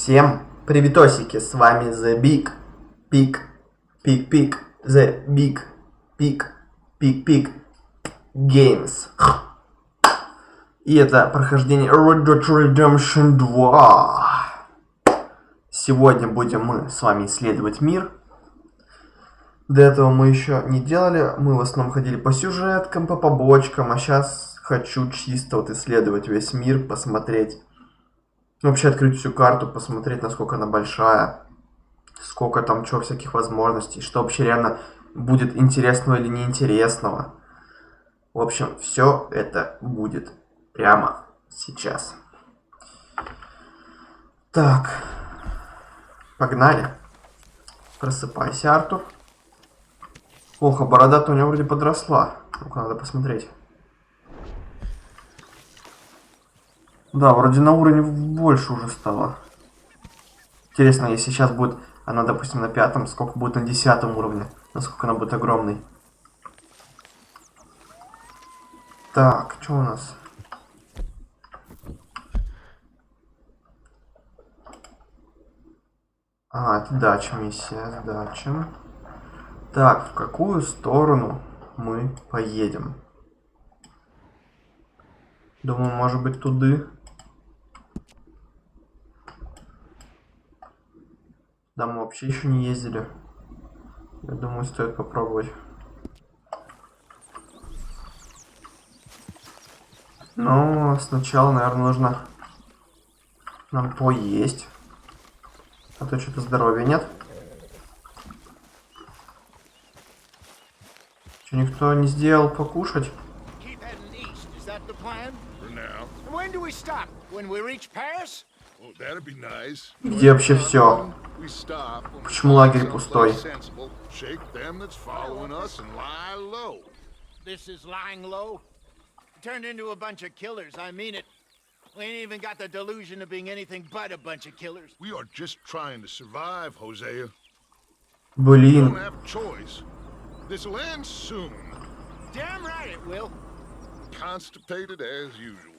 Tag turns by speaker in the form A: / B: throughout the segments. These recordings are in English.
A: Всем приветосики, с вами The Big Pig, The Big Pig Games. И это прохождение Red Dead Redemption 2. Сегодня будем мы с вами исследовать мир. До этого мы еще не делали, мы в основном ходили по сюжеткам, по побочкам, а сейчас хочу чисто вот исследовать весь мир, посмотреть. Вообще открыть всю карту, посмотреть, насколько она большая, сколько там чего всяких возможностей, что вообще реально будет интересного или неинтересного. В общем, все это будет прямо сейчас. Так, погнали. Просыпайся, Артур. Ох, а борода-то у него вроде подросла. Ну-ка, надо посмотреть. Да, вроде на уровне больше уже стало. Интересно, если сейчас будет она, допустим, на 5-м, сколько будет на 10-м уровне? Насколько она будет огромной. Так, что у нас? А, это дача, миссия, дача. Так, в какую сторону мы поедем? Думаю, может быть, туда. Да, мы вообще еще не ездили. Я думаю, стоит попробовать. Но сначала, наверное, нужно нам поесть. А то что-то здоровья нет. Что, никто не сделал покушать? Где вообще все? Почему лагерь пустой?
B: We ain't even got the delusion of being anything but a bunch of killers.
C: We are just trying to survive, Hosea.
A: Блин.
C: We don't have a choice. This will end soon.
B: Damn right it will.
C: Constipated as usual.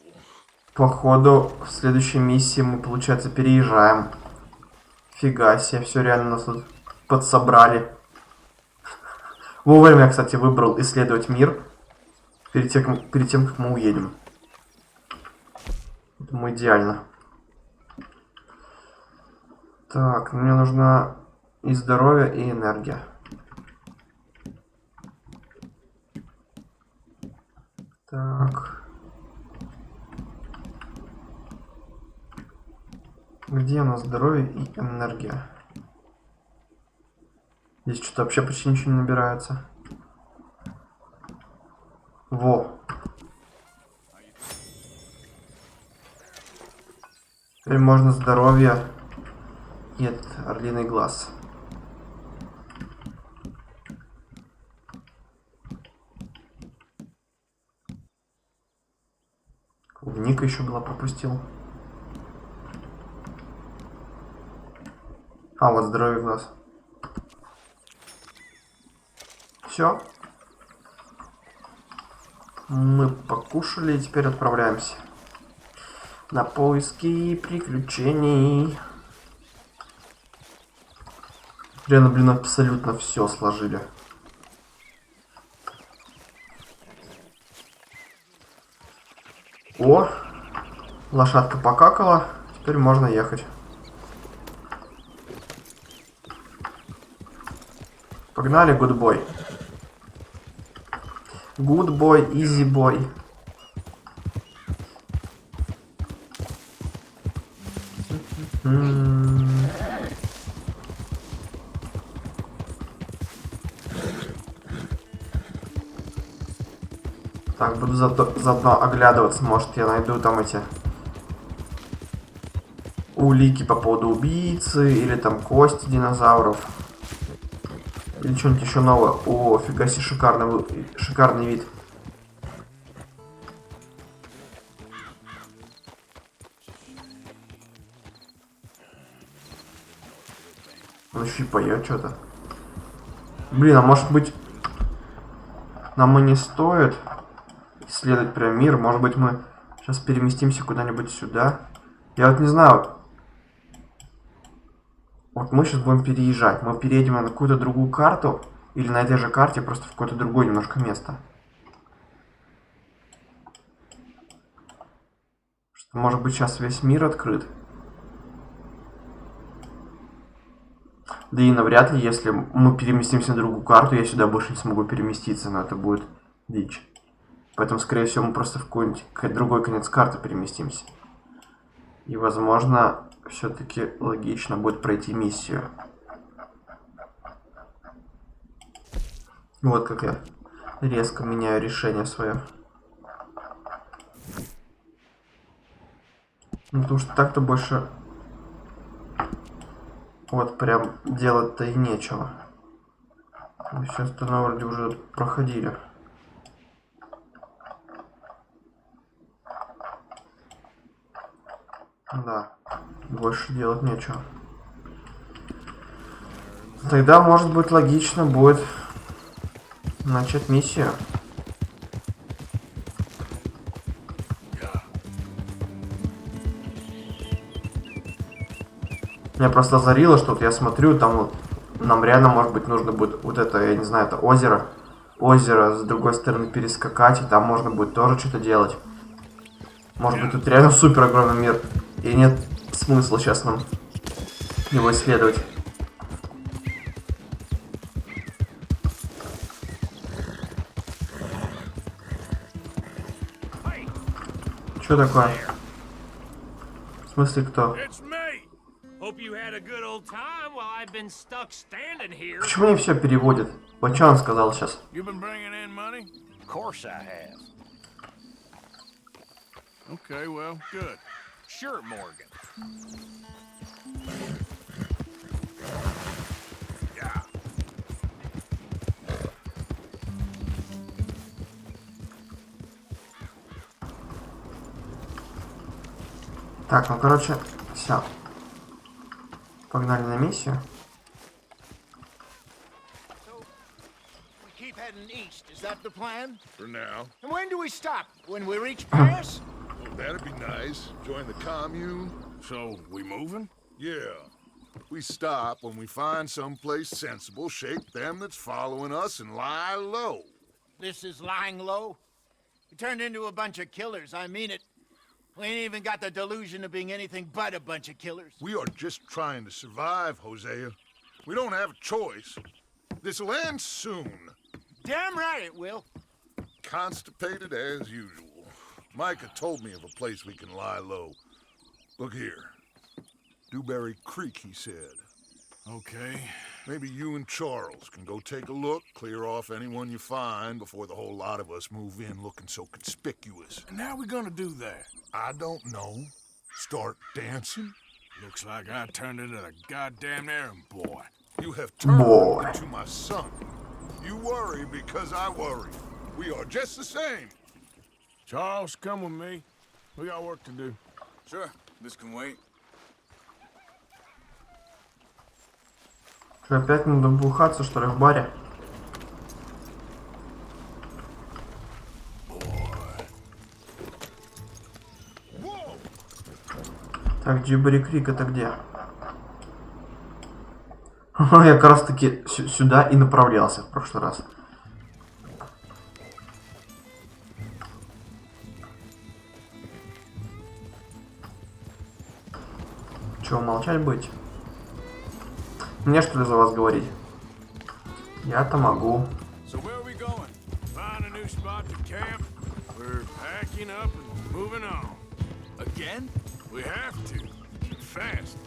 A: Походу, в следующей миссии мы, получается, переезжаем. Фига себе, все реально нас тут подсобрали. Вовремя, кстати, выбрал исследовать мир. Перед тем, как мы уедем. Думаю, идеально. Так, мне нужно и здоровье, и энергия. Так. Где у нас здоровье и энергия? Здесь что-то вообще почти ничего не набирается. Во. Теперь можно здоровье и орлиный глаз. Клубника еще была, пропустил. А, вот здоровье глаз. Все. Мы покушали и теперь отправляемся на поиски приключений. Реально, блин, абсолютно все сложили. О, лошадка покакала, теперь можно ехать. Погнали, good boy. Good boy, easy boy. Так, буду заодно оглядываться, может я найду там эти улики по поводу убийцы, или там кости динозавров, или что-нибудь еще новое. О, фига себе, шикарный вид. Он еще и поет что-то. Блин, а может быть нам и не стоит исследовать прям мир? Может быть мы сейчас переместимся куда-нибудь сюда? Я вот не знаю. Вот мы сейчас будем переезжать. Мы переедем на какую-то другую карту. Или на этой же карте, просто в какое-то другое немножко место. Что, может быть, сейчас весь мир открыт. Да и навряд ли, если мы переместимся на другую карту, я сюда больше не смогу переместиться, но это будет дичь. Поэтому, скорее всего, мы просто в какой-нибудь другой конец карты переместимся. И, возможно, все-таки логично будет пройти миссию. Вот как я резко меняю решение свое. Ну, потому что так-то больше вот прям делать-то и нечего. Мы все остальное вроде уже проходили. Да, больше делать нечего. Тогда, может быть, логично будет начать миссию. Меня просто озарило, что вот я смотрю, там вот нам реально, может быть, нужно будет вот это, я не знаю, это озеро. Озеро с другой стороны перескакать, и там можно будет тоже что-то делать. Может быть, тут реально супер огромный мир, и нет смысла сейчас нам его исследовать. Что такое? В смысле, кто? Почему не все переводит? Вот что он сказал сейчас?
D: Okay, well, good. Sure, Morgan. Yeah.
A: Так, ну короче, все. Погнали на миссию.
B: We keep heading east. Is that the plan?
C: For now.
B: And when do we stop? When we reach Paris?
C: Well, that'd be nice. Join the commune.
D: So, we moving?
C: Yeah. We stop when we find someplace sensible, shake them that's following us, and lie low.
B: This is lying low. We turned into a bunch of killers. I mean it. We ain't even got the delusion of being anything but a bunch of killers.
C: We are just trying to survive, Hosea. We don't have a choice. This'll end soon.
B: Damn right it will.
C: Constipated as usual. Micah told me of a place we can lie low. Look here. Dewberry Creek, he said.
D: Okay.
C: Maybe you and Charles can go take a look, clear off anyone you find before the whole lot of us move in looking so conspicuous.
D: And how we gonna do that?
C: I don't know. Start dancing?
D: Looks like I turned into the goddamn errand boy.
C: You have turned
A: Boy.
C: into my son. You worry because I worry. We are just the same.
D: Charles, come with me. We got work to do.
E: Sure, this can wait.
A: Что, опять надо бухаться, что ли, в баре? Так, Дьюбери Крик это где? Я как раз таки сюда и направлялся в прошлый раз. Чего, молчать быть? Мне что ли за вас говорить? Я-то могу.
D: So where are we going? Find a new spot to camp. We're packing up and moving on.
E: Again?
D: We have to. Fast.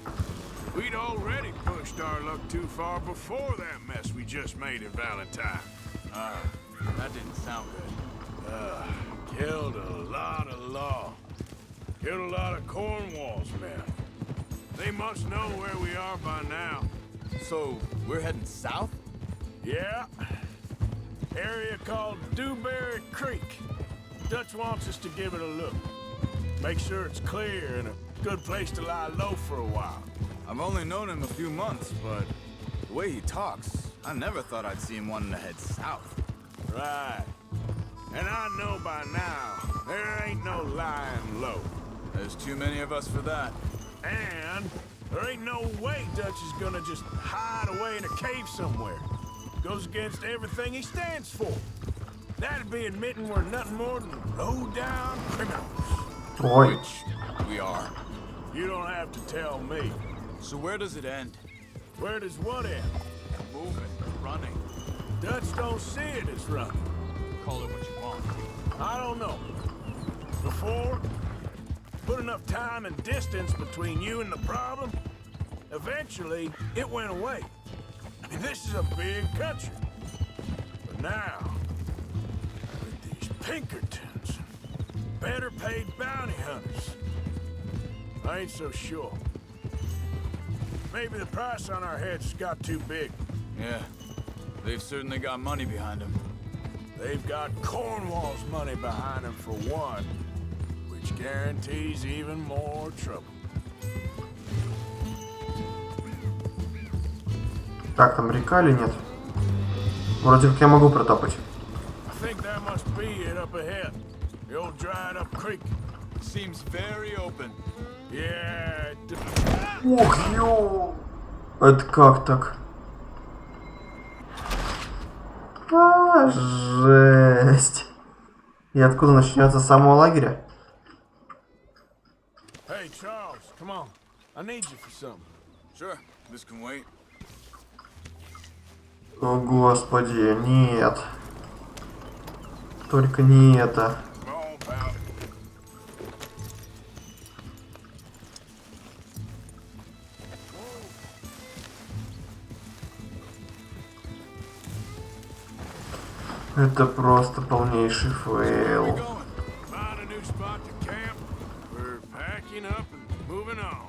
D: We'd already pushed our luck too far before that mess we just made at Valentine.
E: That didn't sound good.
D: Killed a lot of law. Killed a lot of Cornwall's men. They must know where we are by now.
E: So, we're heading south?
D: Yeah. Area called Dewberry Creek. Dutch wants us to give it a look. Make sure it's clear and a good place to lie low for a while.
E: I've only known him a few months, but the way he talks, I never thought I'd see him wanting to head south.
D: Right. And I know by now, there ain't no lying low.
E: There's too many of us for that.
D: And There ain't no way Dutch is gonna just hide away in a cave somewhere. Goes against everything he stands for. That'd be admitting we're nothing more than low-down criminals.
A: Ой.
E: Which we are.
D: You don't have to tell me.
E: So where does it end?
D: Where does what end?
E: Moving, running.
D: Dutch don't see it as running.
E: Call it what you want.
D: I don't know. Before, put enough time and distance between you and the problem, eventually it went away. I mean, this is a big country. But now, with these Pinkertons, better paid bounty hunters, I ain't so sure. Maybe the price on our heads got too big.
E: Yeah, they've certainly got money behind them.
D: They've got Cornwall's money behind them for one, which guarantees even more trouble.
A: Так, там река или нет? Вроде как я могу протопать.
D: I think that must be it up ahead. The old dried up creek.
E: Seems very open.
D: Yeah.
A: Ух, ё! Это как так? Жесть. И откуда начнется с самого лагеря?
D: Hey, Charles, come on. I need you for something.
E: Sure, this can wait.
A: О, господи, нет. Только не это.
D: Come on, pal.
A: Это просто полнейший фейл.
D: Find a new spot to camp. We're packing up and moving on.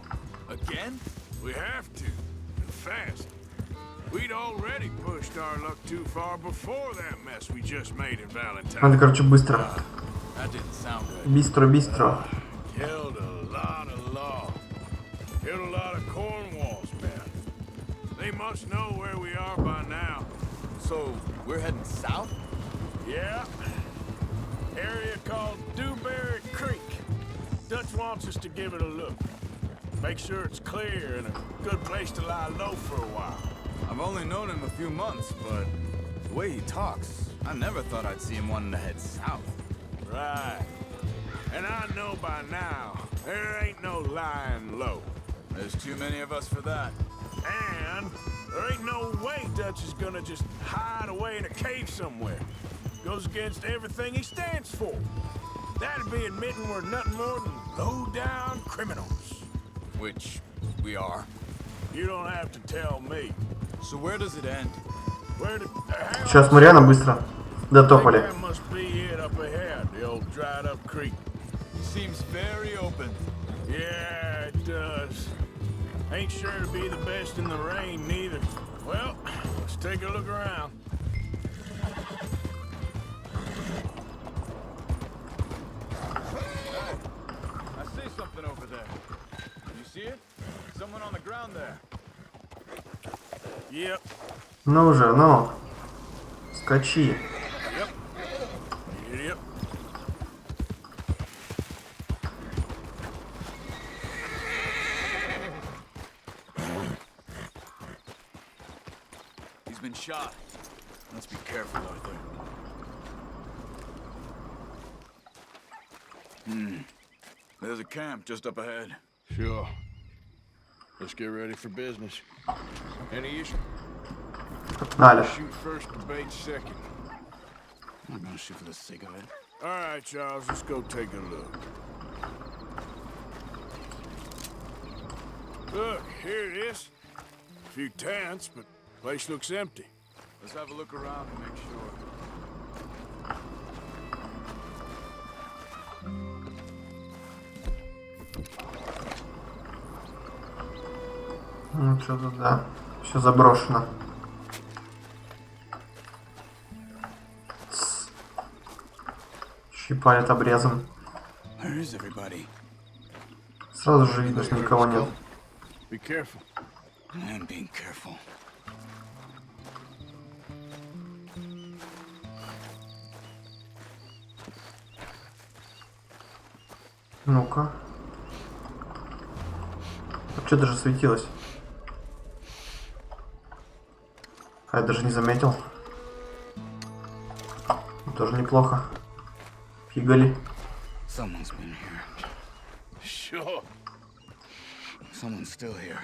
E: Again?
D: We have to, and fast. We'd already pushed our luck too far before that mess we just made in Valentine.
A: Надо, короче, быстро.
E: That didn't sound good.
A: Быстро, быстро.
D: Killed a lot of law. Killed a lot of Cornwall's men. They must know where we are by now.
E: So, we're heading south?
D: Yeah. Area called Dewberry Creek. Dutch wants us to give it a look. Make sure it's clear and a good place to lie low for a while.
E: I've only known him a few months, but the way he talks, I never thought I'd see him wanting to head south.
D: Right. And I know by now, there ain't no lying low.
E: There's too many of us for that.
D: And there ain't no way Dutch is gonna just hide away in a cave somewhere. Goes against everything he stands for. That'd be admitting we're nothing more than low-down criminals.
E: Which we are.
D: You don't have to tell me.
E: So where does it end?
D: Where did...
A: Сейчас мы реально быстро дотопали.
D: That must be it up ahead, the old dried-up creek.
E: Seems very open.
D: Yeah, it does. Ain't sure to be the best in the rain, neither. Well, let's take a look around.
E: I see something over there. You see it? Someone on the ground there.
D: Yep.
A: Ну уже, ну. Скачи.
D: Yep. Yep.
E: He's been shot. Let's be careful, Arthur. There's a camp just up ahead.
D: Sure. Let's get ready for business. Any issue?
A: Погнали.
D: Shoot first, debate second.
E: I'm not gonna shoot for the sake of it.
D: All right, Charles, let's go take a look. Look, here it is. A few tents, but place looks empty.
E: Let's have a look around and make sure.
A: Ну что-то да. Все заброшено. Щипалит обрезом.
E: Where is everybody?
A: Сразу же видно, что никого нет.
D: Be careful.
E: I'm being careful.
A: Ну-ка. Что даже светилось? А я даже не заметил. Тоже неплохо. Фигали.
E: Someone's been here.
D: Sure.
E: Someone's still here.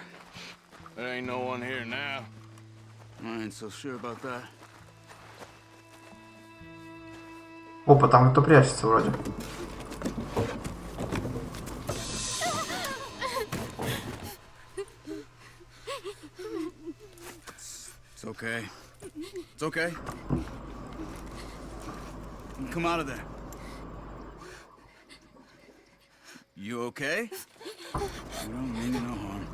D: There ain't no one here now.
E: I ain't so sure about that.
A: Опа, там кто прячется вроде.
E: It's okay. It's okay. Come out of there. You okay? You don't mean you no harm.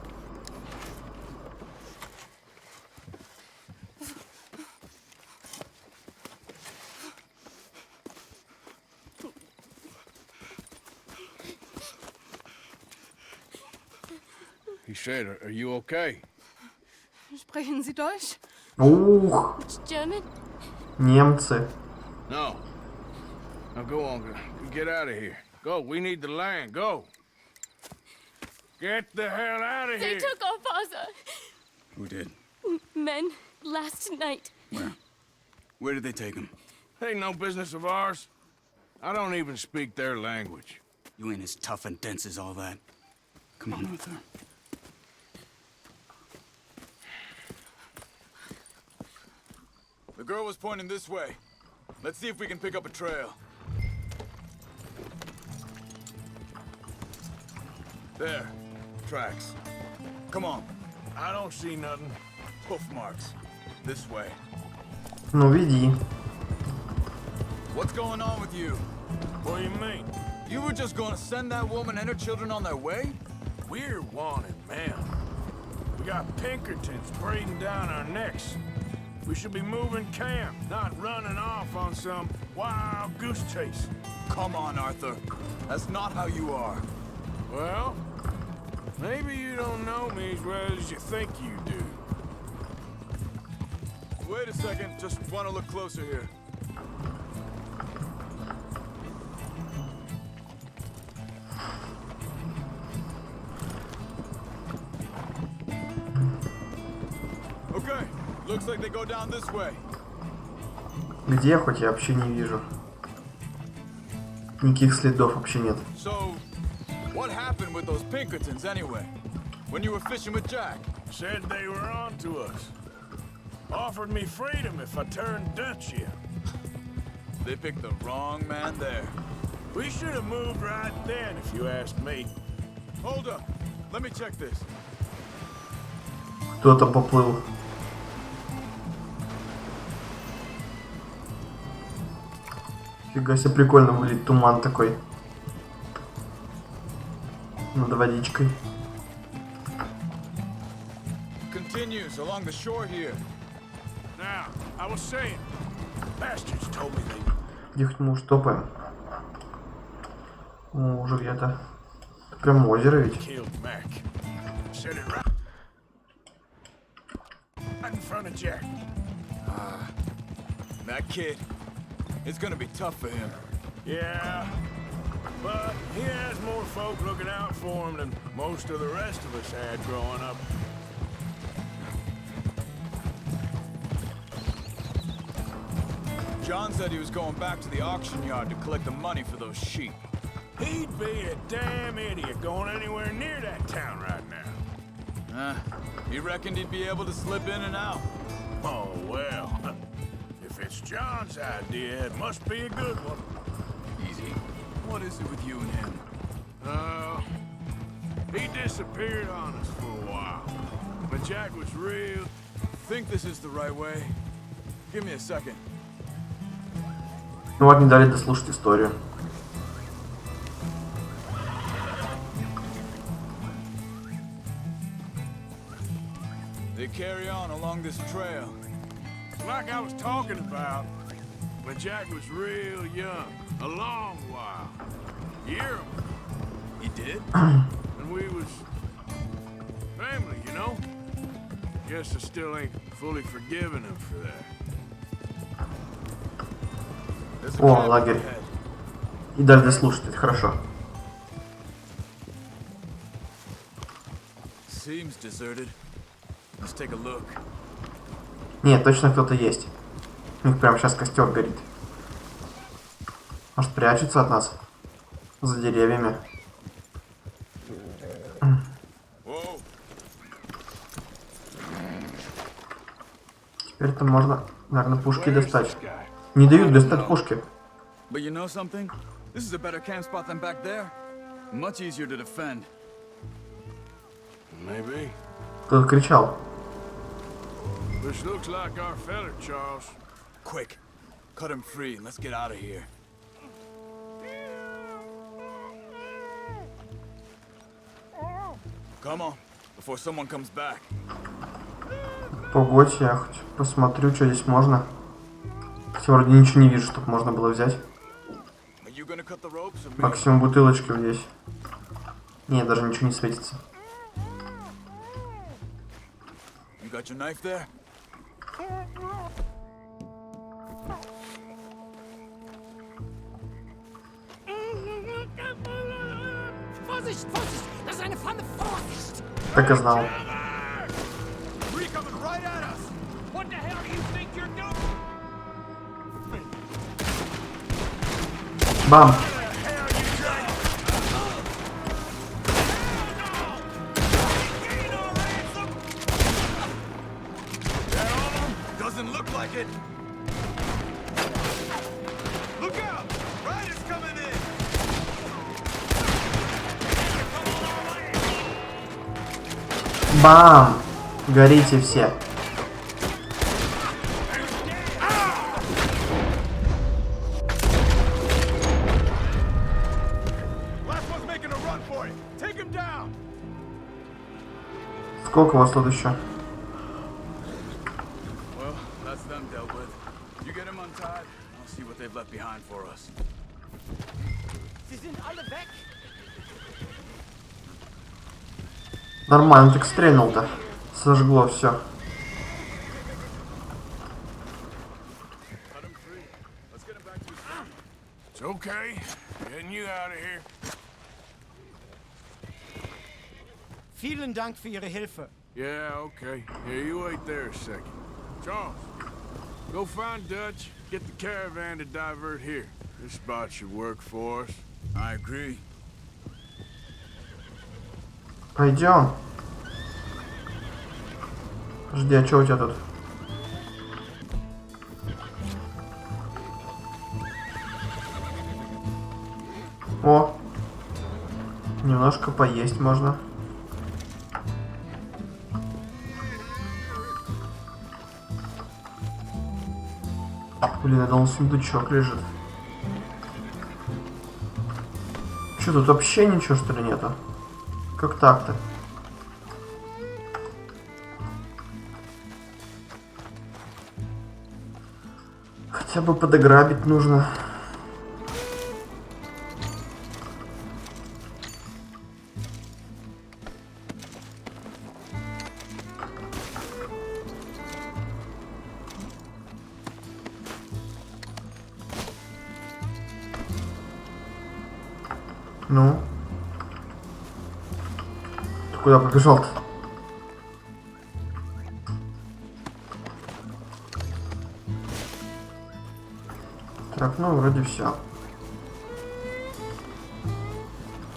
D: He said, are you okay?
F: Sprechen Sie Deutsch?
A: Ух,
F: It's German?
A: немцы.
D: No. Now go on, get out of here. Go, we need the land, go. Get the hell out of
F: They
D: here.
F: took our father.
E: Who did?
F: Men, last night.
E: Where? Where did they take him?
D: Ain't no business of ours. I don't even speak their language.
E: You ain't as tough and dense as all that. Come on, Arthur. The girl was pointing this way. Let's see if we can pick up a trail. There. Tracks. Come on.
D: I don't see nothing.
E: Hoof marks. This way.
A: Ну, веди.
E: What's going on with you?
D: What do you mean?
E: You were just gonna send that woman and her children on their way?
D: We're wanted, man. We got Pinkertons breathing down our necks. We should be moving camp, not running off on some wild goose chase.
E: Come on, Arthur. That's not how you are.
D: Well, maybe you don't know me as well as you think you do.
E: Wait a second. Just want to look closer here. Okay. Looks like they go down this way.
A: Где хоть я вообще не вижу. Никаких следов вообще нет.
E: So, what happened with those Pinkertons anyway? When you were fishing with Jack?
D: Said they were on to us. Offered me freedom if I turned Dutch in.
E: They picked the wrong man there.
D: We should have moved right then, if you ask me.
E: Hold up. Let me check this.
A: Кто-то поплыл. Фига себе, прикольно выглядит туман такой. Над водичкой.
E: Continues along the shore here.
D: Now, I was saying, bastards told me they...
A: Где-нибудь мы уж топаем. О, уже где-то. Прям озеро ведь.
D: killed Mac. Said it right in front of Jack.
E: That kid. It's gonna be tough for him.
D: Yeah, but he has more folk looking out for him than most of the rest of us had growing up.
E: John said he was going back to the auction yard to collect the money for those sheep.
D: He'd be a damn idiot going anywhere near that town right now.
E: He reckoned he'd be able to slip in and out.
D: Oh, well. If it's John's idea, it must be a good one.
E: Easy. What is it with you and him?
D: He disappeared on us for a while. When Jack was real...
E: Think this is the right way? Give me a second.
A: Ну вот, не дали дослушать историю.
E: They carry on along this trail.
D: Like I was talking about, when Jack was real young, a long while. Year
E: He did?
D: and we was family, you know? Guess I still ain't fully forgiven him for that.
E: There's a
A: О,
E: cabin
A: лагерь.
E: ahead.
A: И дали дослушать, это хорошо.
E: See? team's deserted. Let's take a look.
A: Нет, точно кто-то есть. У них прямо сейчас костер горит. Может, прячется от нас? За деревьями.
E: Whoa.
A: Теперь-то можно, наверное, пушки достать. Не дают достать пушки.
E: But you know something? This is a better camp spot than back there. Much easier to defend.
D: Maybe.
A: Кто-то кричал.
D: This looks like our feller, Charles.
E: Quick, cut him free and let's get out of here. Come on, before someone comes back.
A: Погодь, я хоть посмотрю, что здесь можно. Хотя вроде ничего не вижу, чтобы можно было взять.
E: Are you gonna cut the ropes or me?
A: Максимум бутылочки здесь. Нет, даже ничего не светится.
E: You got your knife there?
B: Vorsicht, Vorsicht! Das ist eine Pfanne! Vorsicht!
A: Так и знал.
B: Coming right at us! What the hell do you think you're doing?
A: Бам!
E: Doesn't look like it. Look out! Riders coming in.
A: Бам! Горите все. Сколько у вас тут еще?
E: Well, that's them dealt with. You get them untied. I'll see what they've left behind for us.
B: Sie sind alle weg!
A: Нормально так стрельнул-то. Сожгло все.
E: Cut him free. Let's get him back to his family.
D: It's okay. Getting you out of here.
B: Vielen Dank für Ihre Hilfe.
D: Yeah, okay. Here, you wait there a second. Charles, go find Dutch. Get the caravan to divert here. This spot should work for us.
E: I agree.
A: Пойдем. Жди, а что у тебя тут? О! Немножко поесть можно. Блин, я думал, сундучок лежит. Что, тут вообще ничего, что ли, нету? Как так-то? Хотя бы подограбить нужно. Ну? Ты куда побежал-то? Так, ну вроде все.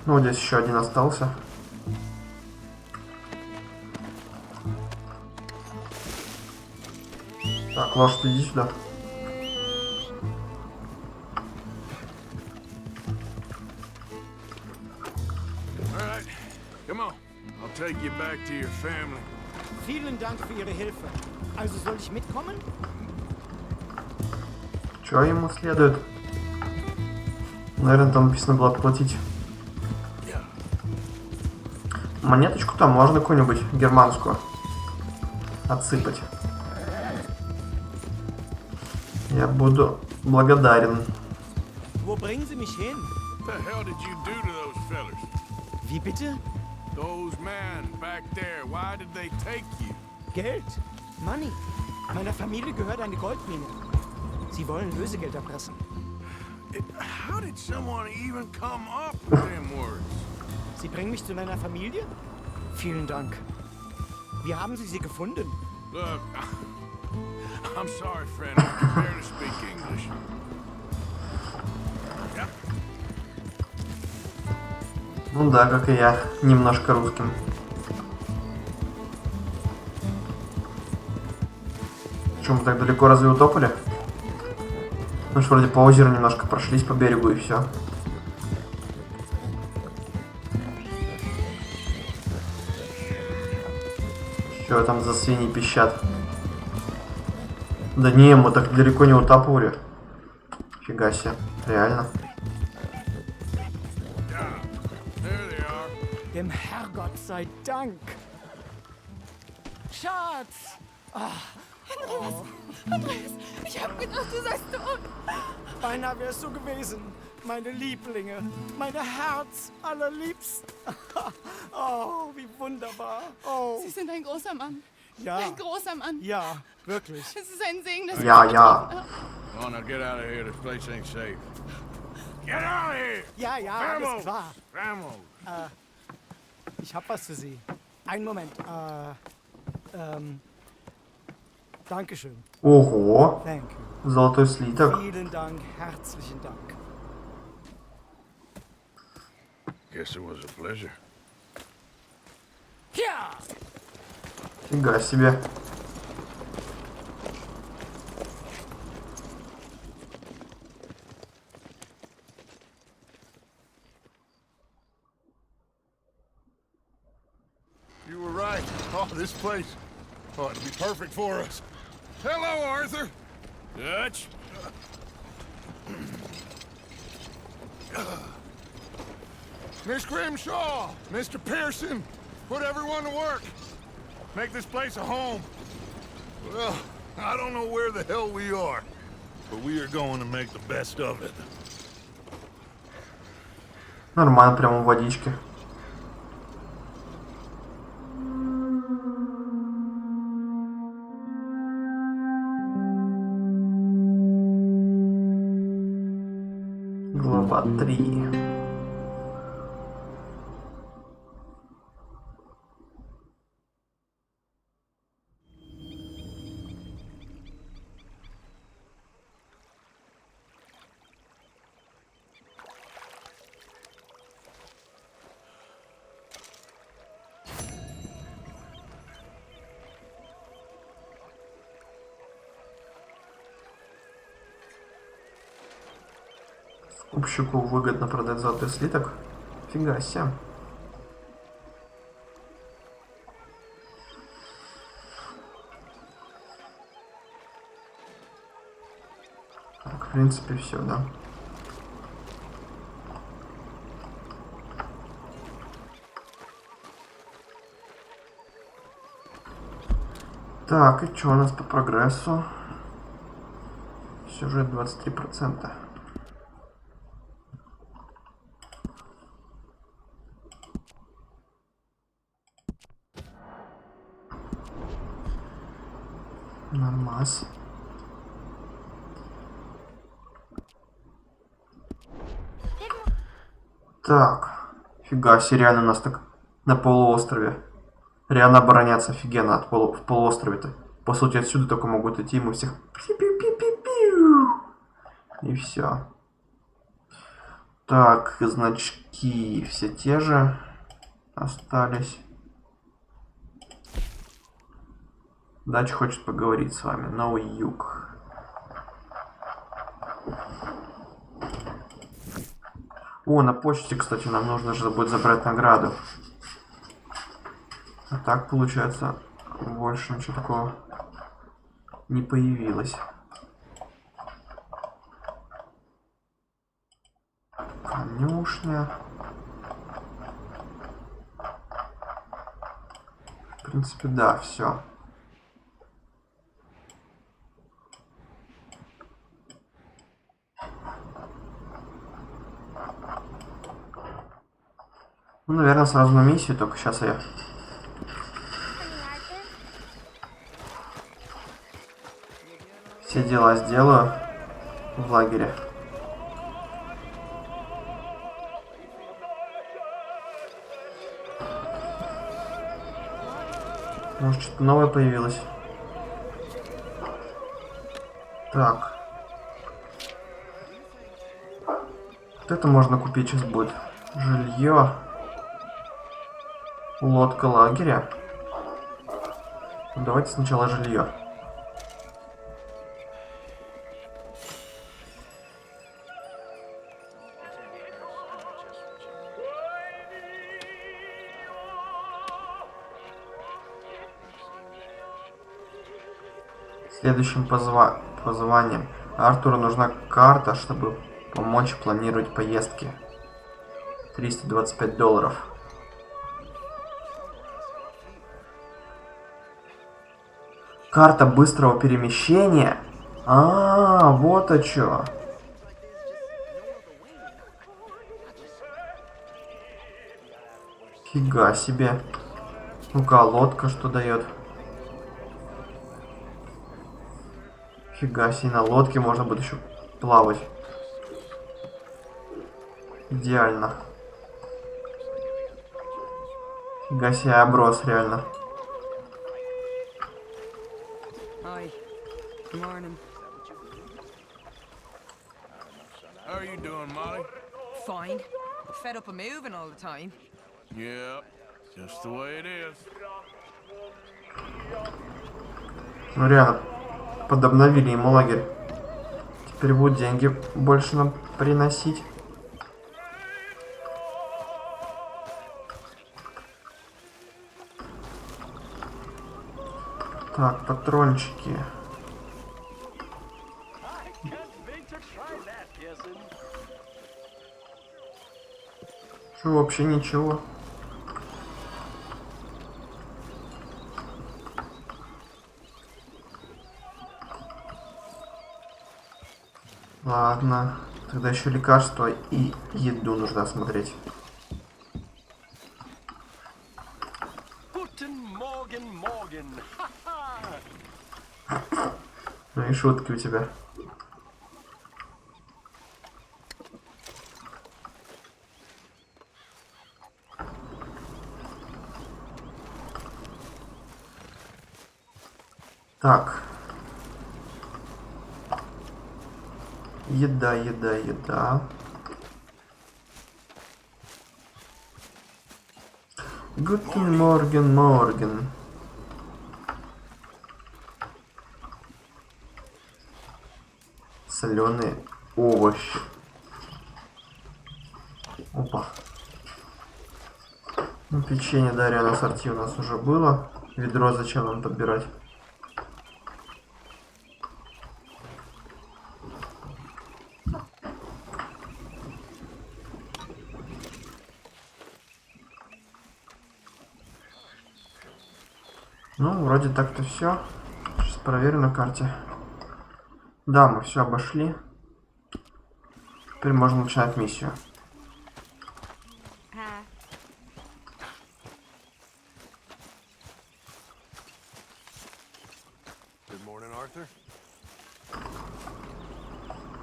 A: Ну, здесь еще один остался. Так, лошадь, иди сюда.
D: All right, come on. I'll take you back to your family.
B: Vielen Dank für Ihre Hilfe. Also soll ich mitkommen?
A: Что ему следует? Наверное, там написано было отплатить. Монеточку там можно какую-нибудь германскую отсыпать. Я буду благодарен.
B: Wo bringen Sie mich hin?
D: What the hell did you do to those fellers?
B: Wie bitte?
D: Those men back there, why did they take you?
B: Geld? Money. Meiner Familie gehört eine Goldmine. Sie wollen Lösegeld erpressen.
D: How did someone even come up with them words?
B: Sie bringen mich zu meiner Familie? Vielen Dank.
G: Wie haben Sie sie gefunden?
D: Look, I'm sorry, friend. I can barely speak English. Yeah.
A: Ну да, как и я, немножко русским. Что, мы так далеко разве утопали? Мы же вроде по озеру немножко прошлись, по берегу и все. Что там за свиньи пищат? Да не, мы так далеко не утапывали. Фига себе, реально.
D: There they are.
G: Dem Herrgott sei Dank. Schatz!
F: Andreas, ich hab gedacht, du seist tot.
G: Beinahe wärst du gewesen. Meine Lieblinge. Meine Herz allerliebst. Oh, wie wunderbar. Oh,
F: Sie sind ein großer Mann.
G: ja.
F: Ein großer Mann.
G: Ja, wirklich.
F: Es ist ein Segen, dass
A: Ja,
F: ich
A: ja.
D: Come on, now get out of here. This place ain't safe. Get out of here!
G: Ja, ja, alles
D: Vamos!
G: klar.
D: Vamos!
G: Ich hab was für Sie. Einen Moment. Dankeschön.
A: Ого,
G: Thank you.
A: золотой слиток.
G: Vielen Dank, herzlichen Dank.
D: Guess it was a pleasure.
G: Ja!
A: Фига себе.
C: You were right. Oh, this place. Oh, it'd be perfect for us. Hello, Arthur.
D: Dutch?
C: Miss Grimshaw, Mr. Pearson, put everyone to work. Make this place a home. Well, I don't know where the hell we are, but we are going to make the best of it.
A: Нормально, прямо в водичке. Глава 3. Скупщику выгодно продать золотой слиток. Фига себе. Так, в принципе, все, да. Так, и что у нас по прогрессу? Сюжет 23%. Нормас. Так. Фига себе, реально у нас так на полуострове. Реально обороняться офигенно в полуострове-то. По сути, отсюда только могут идти, мы всех... И все. Так, значки все те же остались. Дач хочет поговорить с вами. Новый юг. О, на почте, кстати, нам нужно же будет забрать награду. А так, получается, больше ничего такого не появилось. Конюшня. В принципе, да, все. Ну, наверное, сразу на миссию, только сейчас я все дела сделаю в лагере. Может, что-то новое появилось. Так. Вот это можно купить сейчас будет. Жилье. Лодка лагеря. Ну, давайте сначала жилье. Следующим позванием Артуру нужна карта, чтобы помочь планировать поездки. $325. Карта быстрого перемещения? Вот о чё. Фига себе. Ну-ка, лодка что дает? Фига себе, на лодке можно будет еще плавать. Идеально. Фига себе, оброс реально.
H: Hi. Good morning.
D: How are you doing, Molly?
H: Fine. Fed up of moving all the time.
D: Yeah, just the way it is.
A: Ну реально, подобновили ему лагерь. Теперь будут деньги больше нам приносить. Так, патрончики. Что, вообще ничего. Ладно. Тогда еще лекарства и еду нужно осмотреть. Ну и шутки у тебя. Так. Еда, еда, еда. Guten Morgen, Morgen. Соленые овощи. Опа. Ну, печенье, да, реально ассорти у нас уже было. Ведро зачем нам подбирать? Ну, вроде так-то все. Сейчас проверю на карте. Да, мы все обошли. Теперь можно начинать миссию.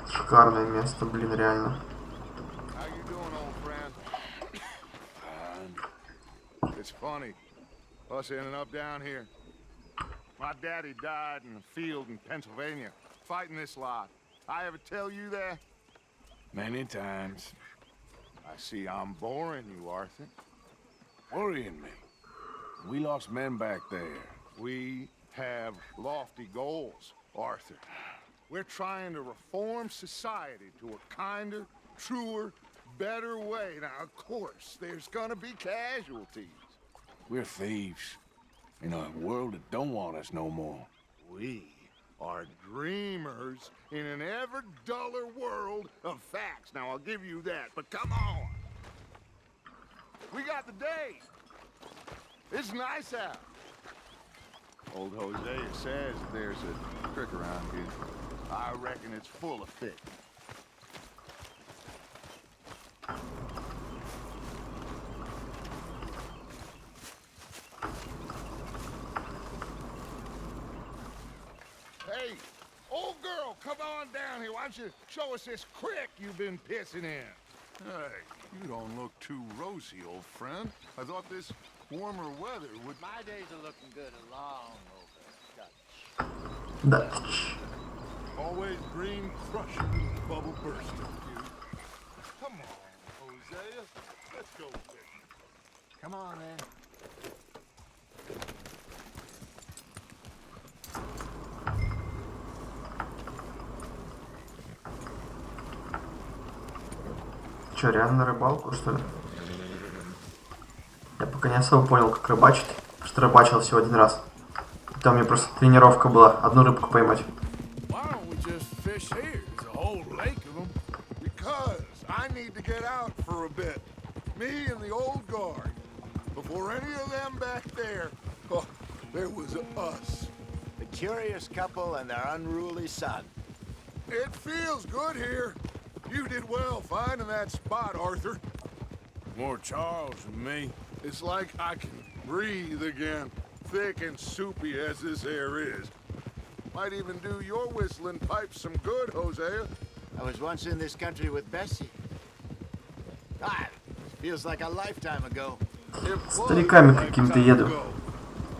A: Шикарное место, блин, реально.
C: It's funny, us ending up down here. My daddy died in a field in Pennsylvania, fighting this lot. I ever tell you that?
D: Many times.
C: I see I'm boring you, Arthur.
D: Worrying me. We lost men back there.
C: We have lofty goals, Arthur. We're trying to reform society to a kinder, truer, better way. Now, of course, there's gonna be casualties.
D: We're thieves. In a world that don't want us no more.
C: We are dreamers in an ever duller world of facts. Now, I'll give you that, but come on. We got the day. It's nice out. Old Hosea says there's a trick around here. I reckon it's full of fish. Hey, old girl, come on down here. Why don't you show us this crick you've been pissing in? Hey, you don't look too rosy, old friend. I thought this Warmer weather would...
B: My days are looking good along over.
A: Dutch.
C: Always green crushing bubble bursting, dude. Come on, Hosea. Let's go fishing.
B: Come on, then.
A: Че, реально на рыбалку, что ли? Я пока не особо понял, как рыбачить, потому что рыбачил всего один раз. И там у меня просто тренировка была, одну рыбку поймать.
D: Why don't we just fish here? There's a whole lake of them.
C: Because I need to get out for a bit. Me and the old guard. Before any of them back there, oh, there was us.
B: The curious couple and their unruly son.
C: It feels good here. You did well finding that spot, Arthur.
D: More Charles than me.
C: It's like I can breathe again, thick and soupy as this air is. Might even do your whistling pipes some good, Hosea.
B: I was once in this country with Bessie. God, feels like a lifetime ago.
A: Стариками каким-то еду.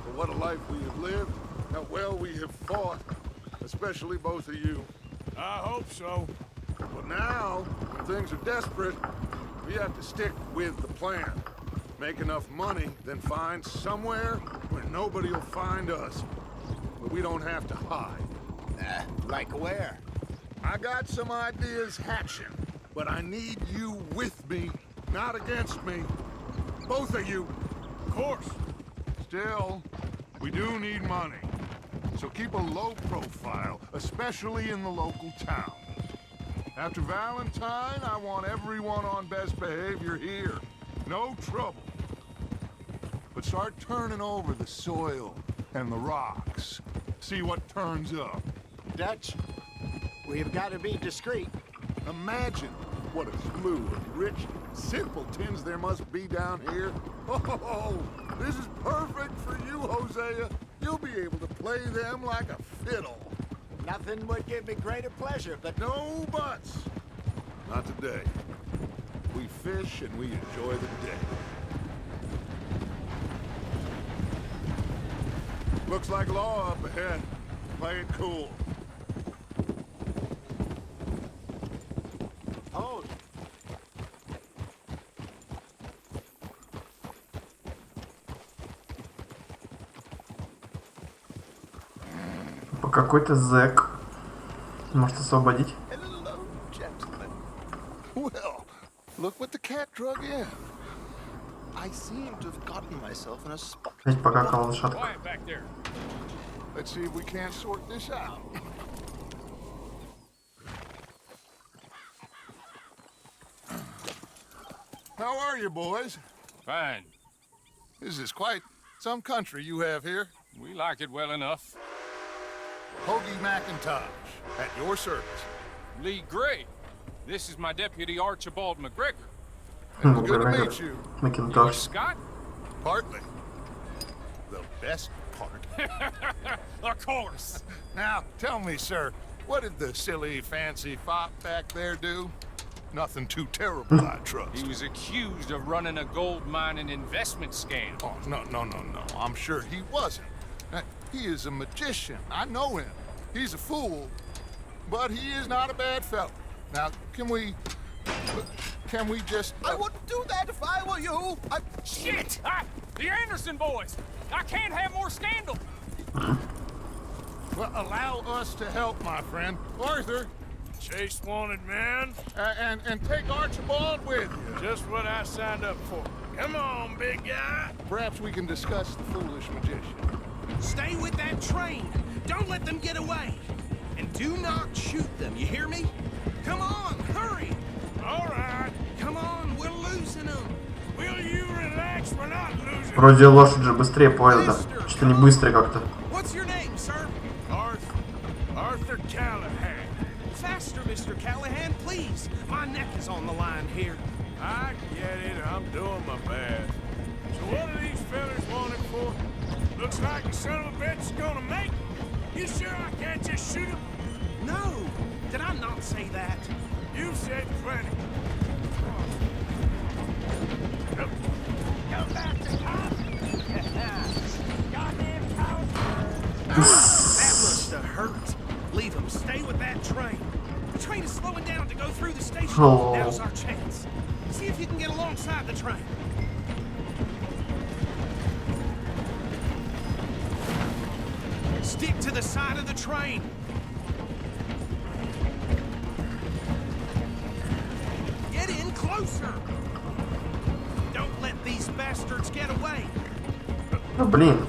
C: But what a life we have lived, how well we have fought, especially both of you.
D: I hope so.
C: But now, when things are desperate, we have to stick with the plan. Make enough money, then find somewhere where nobody will find us. But we don't have to hide.
B: Like where?
C: I got some ideas hatching, but I need you with me, not against me. Both of you.
D: Of course.
C: Still, we do need money. So keep a low profile, especially in the local town. After Valentine, I want everyone on best behavior here. No trouble. But start turning over the soil and the rocks. See what turns up.
B: Dutch, we've got to be discreet.
C: Imagine what a slew of rich simpletons there must be down here. Oh, this is perfect for you, Hosea. You'll be able to play them like a fiddle.
B: Nothing would give me greater pleasure, but
C: No buts. Not today. We fish and we enjoy the day. Looks like law up ahead. Play it cool.
B: oh,
A: По какой-то зэк. Может освободить?
C: Hello, gentlemen. Well, look what the cat drug in.
B: I seem to have gotten myself in a spot.
A: Опять покакала лошадка.
D: Quiet back there.
C: Let's see if we can't sort this out. How are you, boys?
D: Fine.
C: This is quite some country you have here.
D: We like it well enough.
C: Hoagie McIntosh, at your service.
I: Lee Gray. This is my deputy Archibald McGregor.
C: It's good to meet you.
I: You
A: Макинтош.
I: Scott?
C: Partly. The best part.
I: Of course.
C: Now, tell me, sir, what did the silly, fancy fop back there do? Nothing too terrible, I trust.
I: He was accused of running a gold mining investment scam.
C: Oh, no. I'm sure he wasn't. He is a magician. I know him. He's a fool, but he is not a bad fellow. Now, can we just...
B: I wouldn't do that if I were you.
I: Shit! The Anderson boys! I can't have more scandal!
C: Well, allow us to help, my friend. Arthur,
D: Chase wanted man.
C: and take Archibald with you.
D: Just what I signed up for. Come on, big guy.
C: Perhaps we can discuss the foolish magician.
J: Stay with that train. Don't let them get away. And do not shoot them, you hear me? Come on, hurry.
D: All right.
J: Come on, we're losing them.
D: Will you relax? We're not losing.
A: Вроде лошадь же быстрее поезда. Что-то не быстрый как-то.
J: What's your name, sir?
D: Arthur Callahan.
J: Faster, Mr. Callahan, please. My neck is on the line here.
D: I get it. I'm doing my best. So what are these fellas wanted for? Looks like the son of a bitch is gonna make it. You sure I can't just shoot him?
J: No, did I not say that?
D: You said plenty. Come back to top.
A: О.
J: Now's our chance. See if you can get alongside the train. Stick to the side of the train. Get in closer. Don't let these bastards get away.
A: Ну, блин.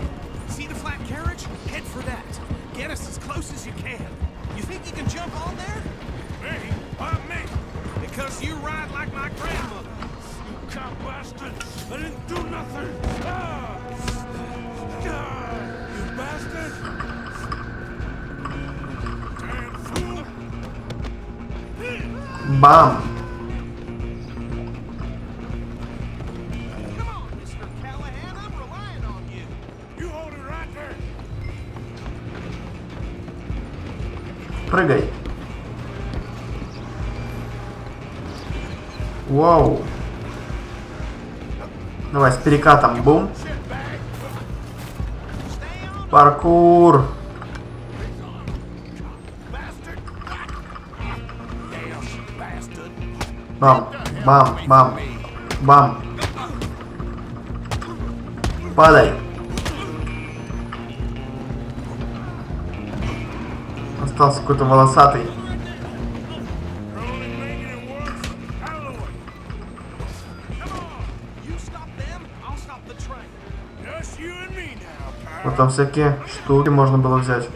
J: See the flat carriage? Head for that. Get us as close as you can. You think you can jump on there?
D: Me? Why me?
J: Because you ride like my grandmother.
D: You cop bastard! I didn't do nothing! Ah! God, you bastard! Damn fool!
A: Бам.
J: Come on, Mr. Callahan. I'm relying on you.
D: You hold it right there!
A: Прыгай. Вау. Давай с перекатом. Бум. Паркур. Бам. Бам. Бам. Бам. Падай. Остался какой-то волосатый. Вот там всякие штуки можно было взять.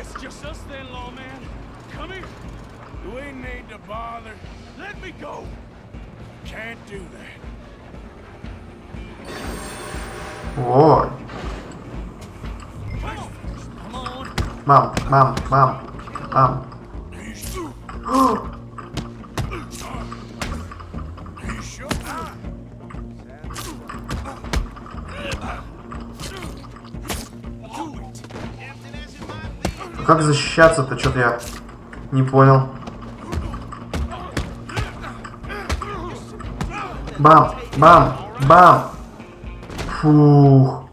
A: Ой. Мам, мам, мам, мам. Как защищаться-то? Что-то я не понял. Бам, бам, бам. Фух.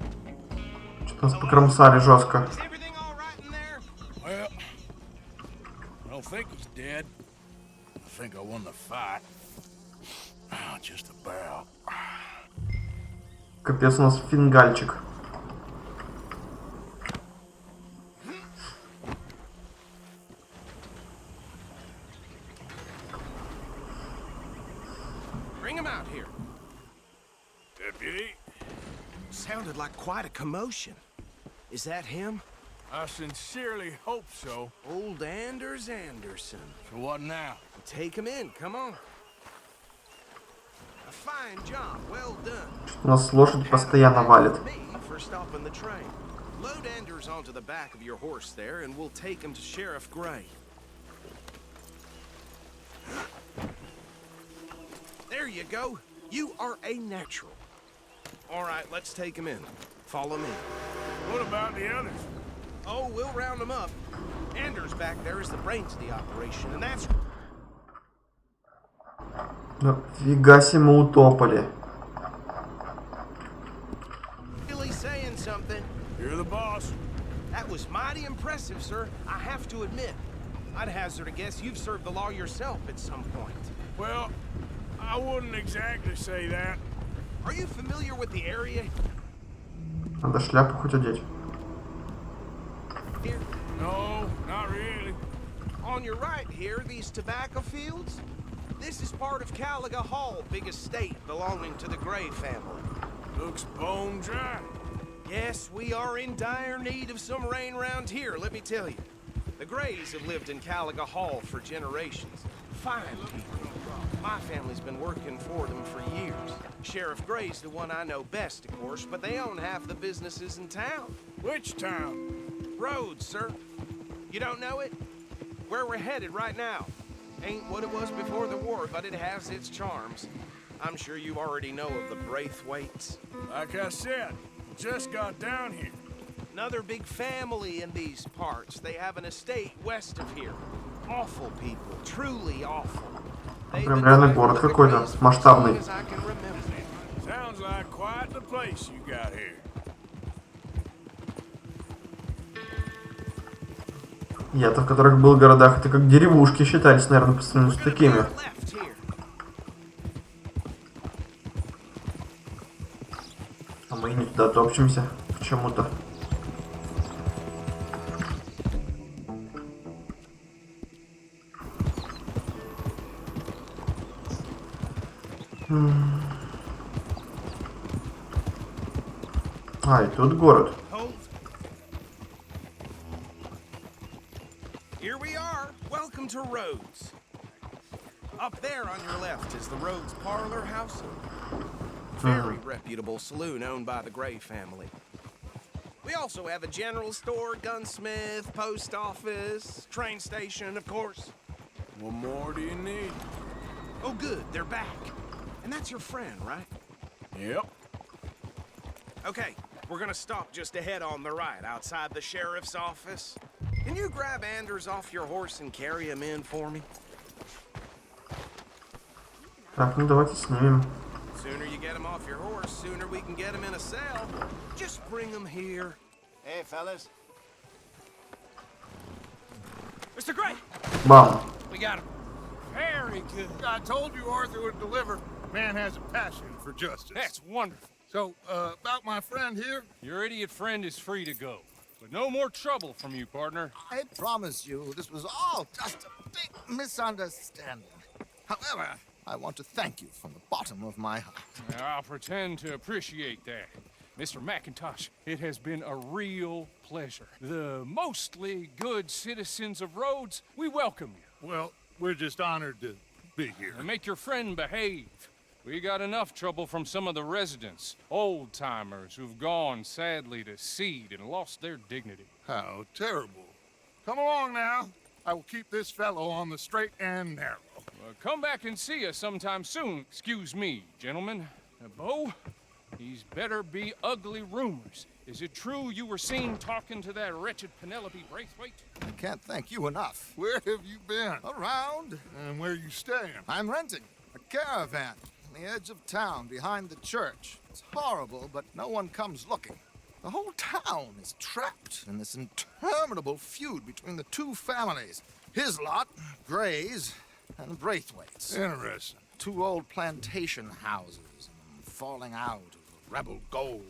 A: Что-то нас покромсали жестко. Капец, у нас фингальчик.
J: Bring him out here.
D: Deputy?
J: Sounded like quite a commotion. Is that him?
D: I sincerely hope so.
J: Old Anders Anderson.
D: So what now?
J: Take him in, come on. A fine job, well done.
A: У нас лошадь постоянно валит.
J: For stopping the train. Load Anders onto the back of your horse there, and we'll take him to Sheriff Gray. There you go. You are a natural. All right, let's take him in. Follow me.
D: What about the others?
J: Oh, we'll round them up. Anders back there is the brains of the operation, and that's...
A: Фига себе мы утопали.
J: Really saying something.
D: You're the boss.
J: That was mighty impressive, sir. I have to admit. I'd hazard a guess you've served the law yourself at some point.
D: Well, I wouldn't exactly say that.
J: Are you familiar with the area?
A: Надо шляпу хоть одеть.
J: Here?
D: No, not really.
J: On your right here, these tobacco fields? This is part of Caliga Hall, big estate belonging to the Gray family.
D: Looks bone dry.
J: Yes, we are in dire need of some rain around here, let me tell you. The Grays have lived in Caliga Hall for generations. Fine people. My family's been working for them for years. Sheriff Gray's the one I know best, of course, but they own half the businesses in town.
D: Which town?
J: Rhodes, sir. You don't know it? Where we're headed right now. Ain't what it was before the war, but it has its charms. I'm sure you already know of the Braithwaites.
D: Like I said, just got down here.
J: Another big family in these parts. They have an estate west of here. Awful people, truly awful.
A: Прям реально город какой-то масштабный.
D: Sounds like quite the place you got here.
A: Я-то в которых был городах, это как деревушки считались, наверное, по сравнению с такими. А мы не туда топчемся почему-то. А, и тут город.
J: Here we are. Welcome to Rhodes. Up there on your left is the Rhodes Parlor House. Very reputable saloon owned by the Gray family. We also have a general store, gunsmith, post office, train station, of course.
D: What more do you need?
J: Oh, good, they're back. And that's your friend, right?
D: Yep.
J: Okay, we're gonna stop just ahead on the right, outside the sheriff's office. Can you grab Anders off your horse and carry him in for me?
A: Так, ну давайте снимем.
J: Sooner you get him off your horse, sooner we can get him in a cell. Just bring him here.
B: Hey, fellas.
I: Mr. Gray,
A: Бам.
I: we got him. Very good.
C: I told you Arthur would deliver. Man has a passion for justice.
I: That's wonderful.
C: So, about my friend here?
I: Your idiot friend is free to go. But no more trouble from you, partner.
K: I promise you, this was all just a big misunderstanding. However, I want to thank you from the bottom of my heart.
I: I'll pretend to appreciate that. Mr. McIntosh, it has been a real pleasure. The mostly good citizens of Rhodes, we welcome you.
C: Well, we're just honored to be here.
I: And make your friend behave. We got enough trouble from some of the residents, old-timers who've gone, sadly, to seed and lost their dignity.
C: How terrible. Come along now. I will keep this fellow on the straight and narrow.
I: Come back and see us sometime soon. Excuse me, gentlemen. Bo, these better be ugly rumors. Is it true you were seen talking to that wretched Penelope Braithwaite?
K: I can't thank you enough.
C: Where have you been?
K: Around.
C: And where you staying?
K: I'm renting a caravan on the edge of town behind the church. It's horrible, but no one comes looking. The whole town is trapped in this interminable feud between the two families. His lot, Gray's, and Braithwaite's.
C: Interesting.
K: Two old plantation houses, and falling out of rebel gold,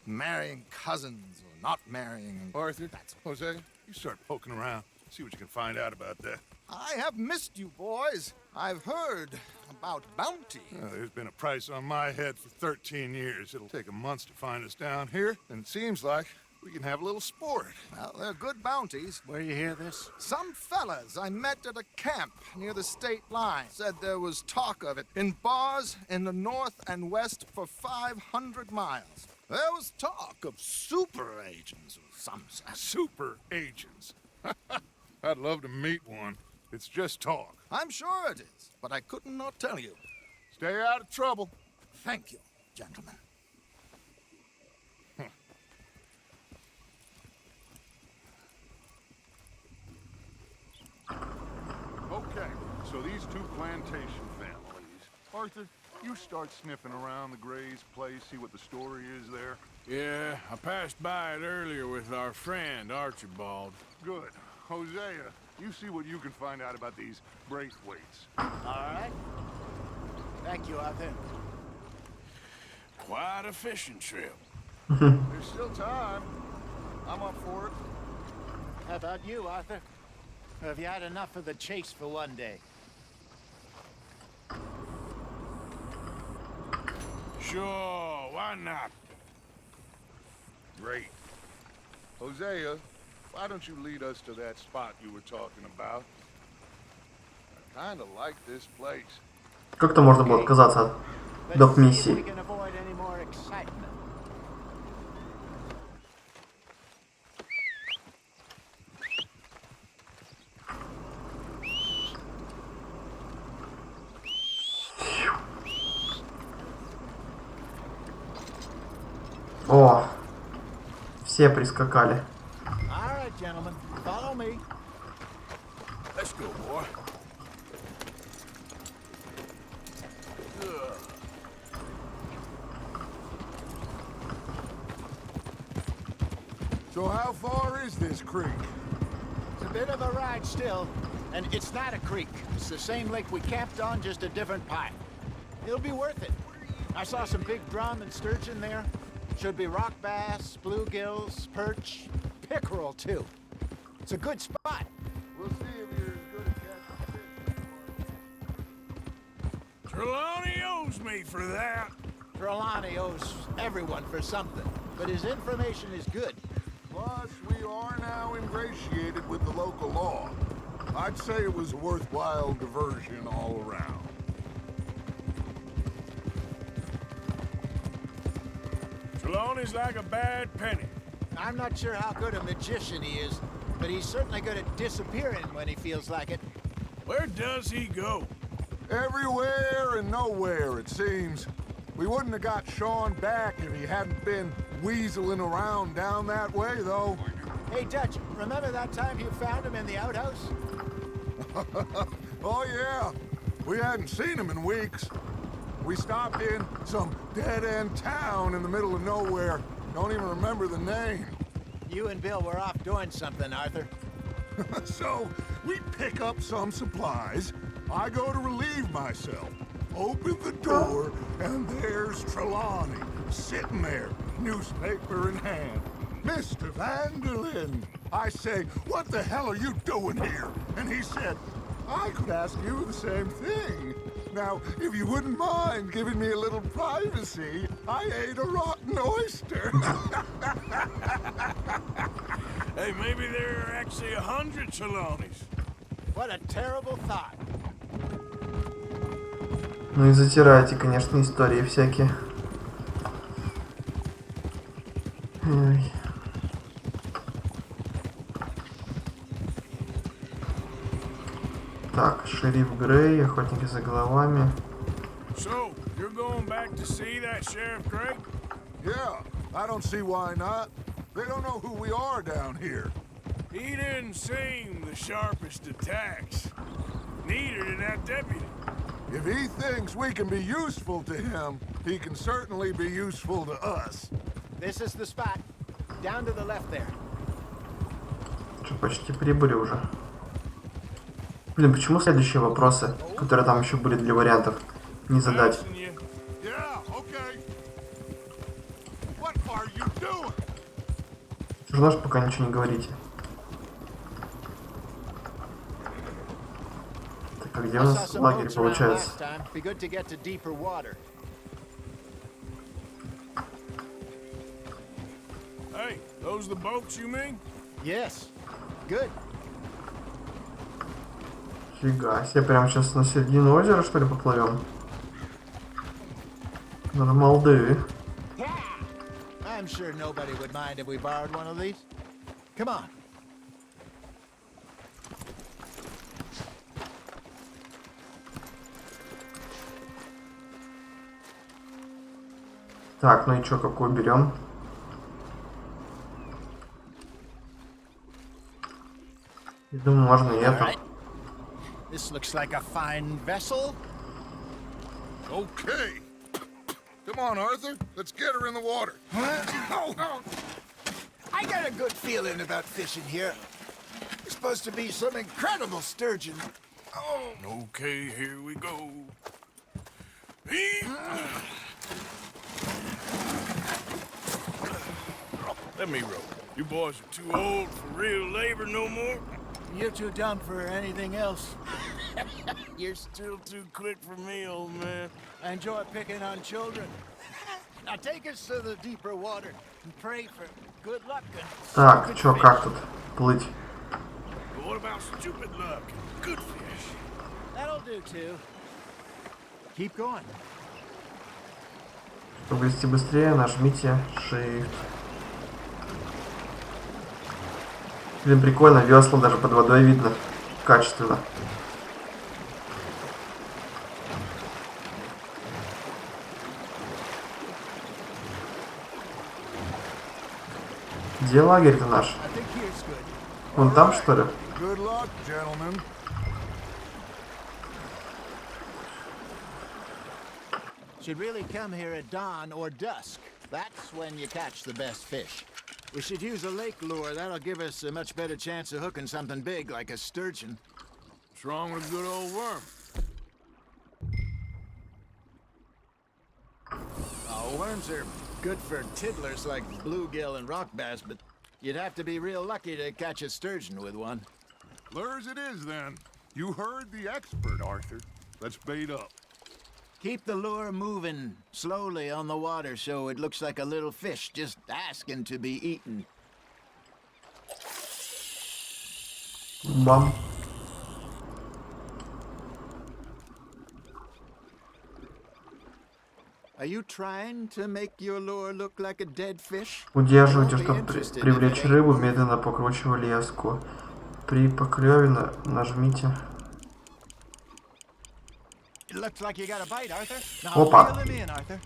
K: and marrying cousins or not marrying. And
C: Arthur, Jose, you start poking around. See what you can find out about that.
K: I have missed you, boys. I've heard about bounty.
C: There's been a price on my head for 13 years. It'll take a month to find us down here, and it seems like we can have a little sport.
K: Well, they're good bounties.
B: Where you hear this?
K: Some fellas I met at a camp near the state line said there was talk of it in bars in the north and west for 500 miles. There was talk of super agents of some sort.
C: Super agents. I'd love to meet one. It's just talk.
K: I'm sure it is, but I couldn't not tell you.
C: Stay out of trouble.
K: Thank you, gentlemen.
C: Okay, so these two plantation families. Arthur, you start sniffing around the Gray's place, see what the story is there.
D: Yeah, I passed by it earlier with our friend, Archibald.
C: Good. Hosea, you see what you can find out about these Braithwaites.
B: All right. Thank you, Arthur.
D: Quite a fishing trip.
C: There's still time. I'm up for it.
B: How about you, Arthur? Or have you had enough of the chase for one day?
D: Sure, why not?
C: Great. Hosea, why don't you lead us to that spot you were talking about? I kinda like this place.
A: Как-то можно было отказаться от доп. Миссии. О, все прискакали.
B: All right, gentlemen, follow me.
D: Let's go, boy.
C: So how far is this creek?
B: It's a bit of a ride still, and it's not a creek. It's the same lake we camped on, just a different part. It'll be worth it. I saw some big drum and sturgeon there. Should be rock bass, bluegills, perch, pickerel too. It's a good spot.
C: We'll see if you're as good at catching fish.
D: Trelawney owes me for that.
B: Trelawney owes everyone for something, but his information is good.
C: Plus, we are now ingratiated with the local law. I'd say it was a worthwhile diversion all around.
D: Trelawney's like a bad penny.
B: I'm not sure how good a magician he is, but he's certainly good at disappearing when he feels like it.
D: Where does he go?
C: Everywhere and nowhere, it seems. We wouldn't have got Sean back if he hadn't been weaseling around down that way, though.
B: Hey, Dutch, remember that time you found him in the outhouse?
C: Oh, yeah. We hadn't seen him in weeks. We stopped in some dead-end town in the middle of nowhere. Don't even remember the name.
B: You and Bill were off doing something, Arthur.
C: So, we pick up some supplies. I go to relieve myself. Open the door, and there's Trelawney, sitting there, newspaper in hand. Mr. Vanderlyn. I say, what the hell are you doing here? And he said, I could ask you the same thing. Now, if you wouldn't mind giving me a little privacy, I ate a rotten oyster.
D: Hey, maybe there are actually 100 Trelawneys.
B: What a terrible thought.
A: Ну и затирайте, конечно, истории всякие. Ой. Так, шериф Грей, охотники за головами.
D: So, you're going back to see that Sheriff Gray?
C: Yeah, I don't see why not. They don't know who we are down here.
D: He didn't seem the sharpest attacks. Neither did that deputy.
C: If he thinks we can be useful to him, he can certainly be useful to us.
B: This is the spot. Down to the left there.
A: Что, почти прибыли уже. Блин, почему следующие вопросы, которые там еще были для вариантов, не задать? Что ж, пока ничего не говорите. Так, а где у нас лагерь получается?
D: Hey, those the boats you mean?
B: Yes. Good.
A: Фига себе, прямо сейчас на середину озера, что ли, поплывем? Нормалды.
B: I'm sure nobody would mind if we borrowed one of these. Come on.
A: Так, ну и чё, какую берем? Я думаю, можно и это.
B: This looks like a fine vessel.
C: Okay. Come on, Arthur. Let's get her in the water.
B: I got a good feeling about fishing here. It's supposed to be some incredible sturgeon.
D: Oh. Okay, here we go. Let me row. You boys are too old for real labor no more.
B: You're too dumb for anything else.
D: You're still too quick for me, old man.
B: I enjoy picking on children. Now take us to the deeper water and pray for good luck and
A: Так, чё, как тут плыть?
D: But what about stupid luck and good fish?
B: That'll do too. Keep going.
A: Чтобы вести быстрее, нажмите Shift. Блин, прикольно, весла даже под водой видно. Качественно. Где лагерь-то наш? Вон там, что ли?
C: Good luck, gentlemen.
B: Should really come here at dawn or dusk. That's when you catch the best fish. We should use a lake lure. That'll give us a much better chance of hooking something big like a sturgeon.
D: What's wrong with a good old worm?
B: Oh, worms are Good for tiddlers like bluegill and rock bass, but you'd have to be real lucky to catch a sturgeon with one.
C: Lures it is, then. You heard the expert, Arthur. Let's bait up.
B: Keep the lure moving slowly on the water so it looks like a little fish just asking to be eaten.
A: Бам.
B: Are you trying to make your lure look like a dead fish?
A: Удерживайте, чтобы привлечь рыбу, медленно покручивая леску. При поклеве нажмите.
B: It looks like you got a bite, Arthur. Now
A: Опа.
B: reel him in, Arthur.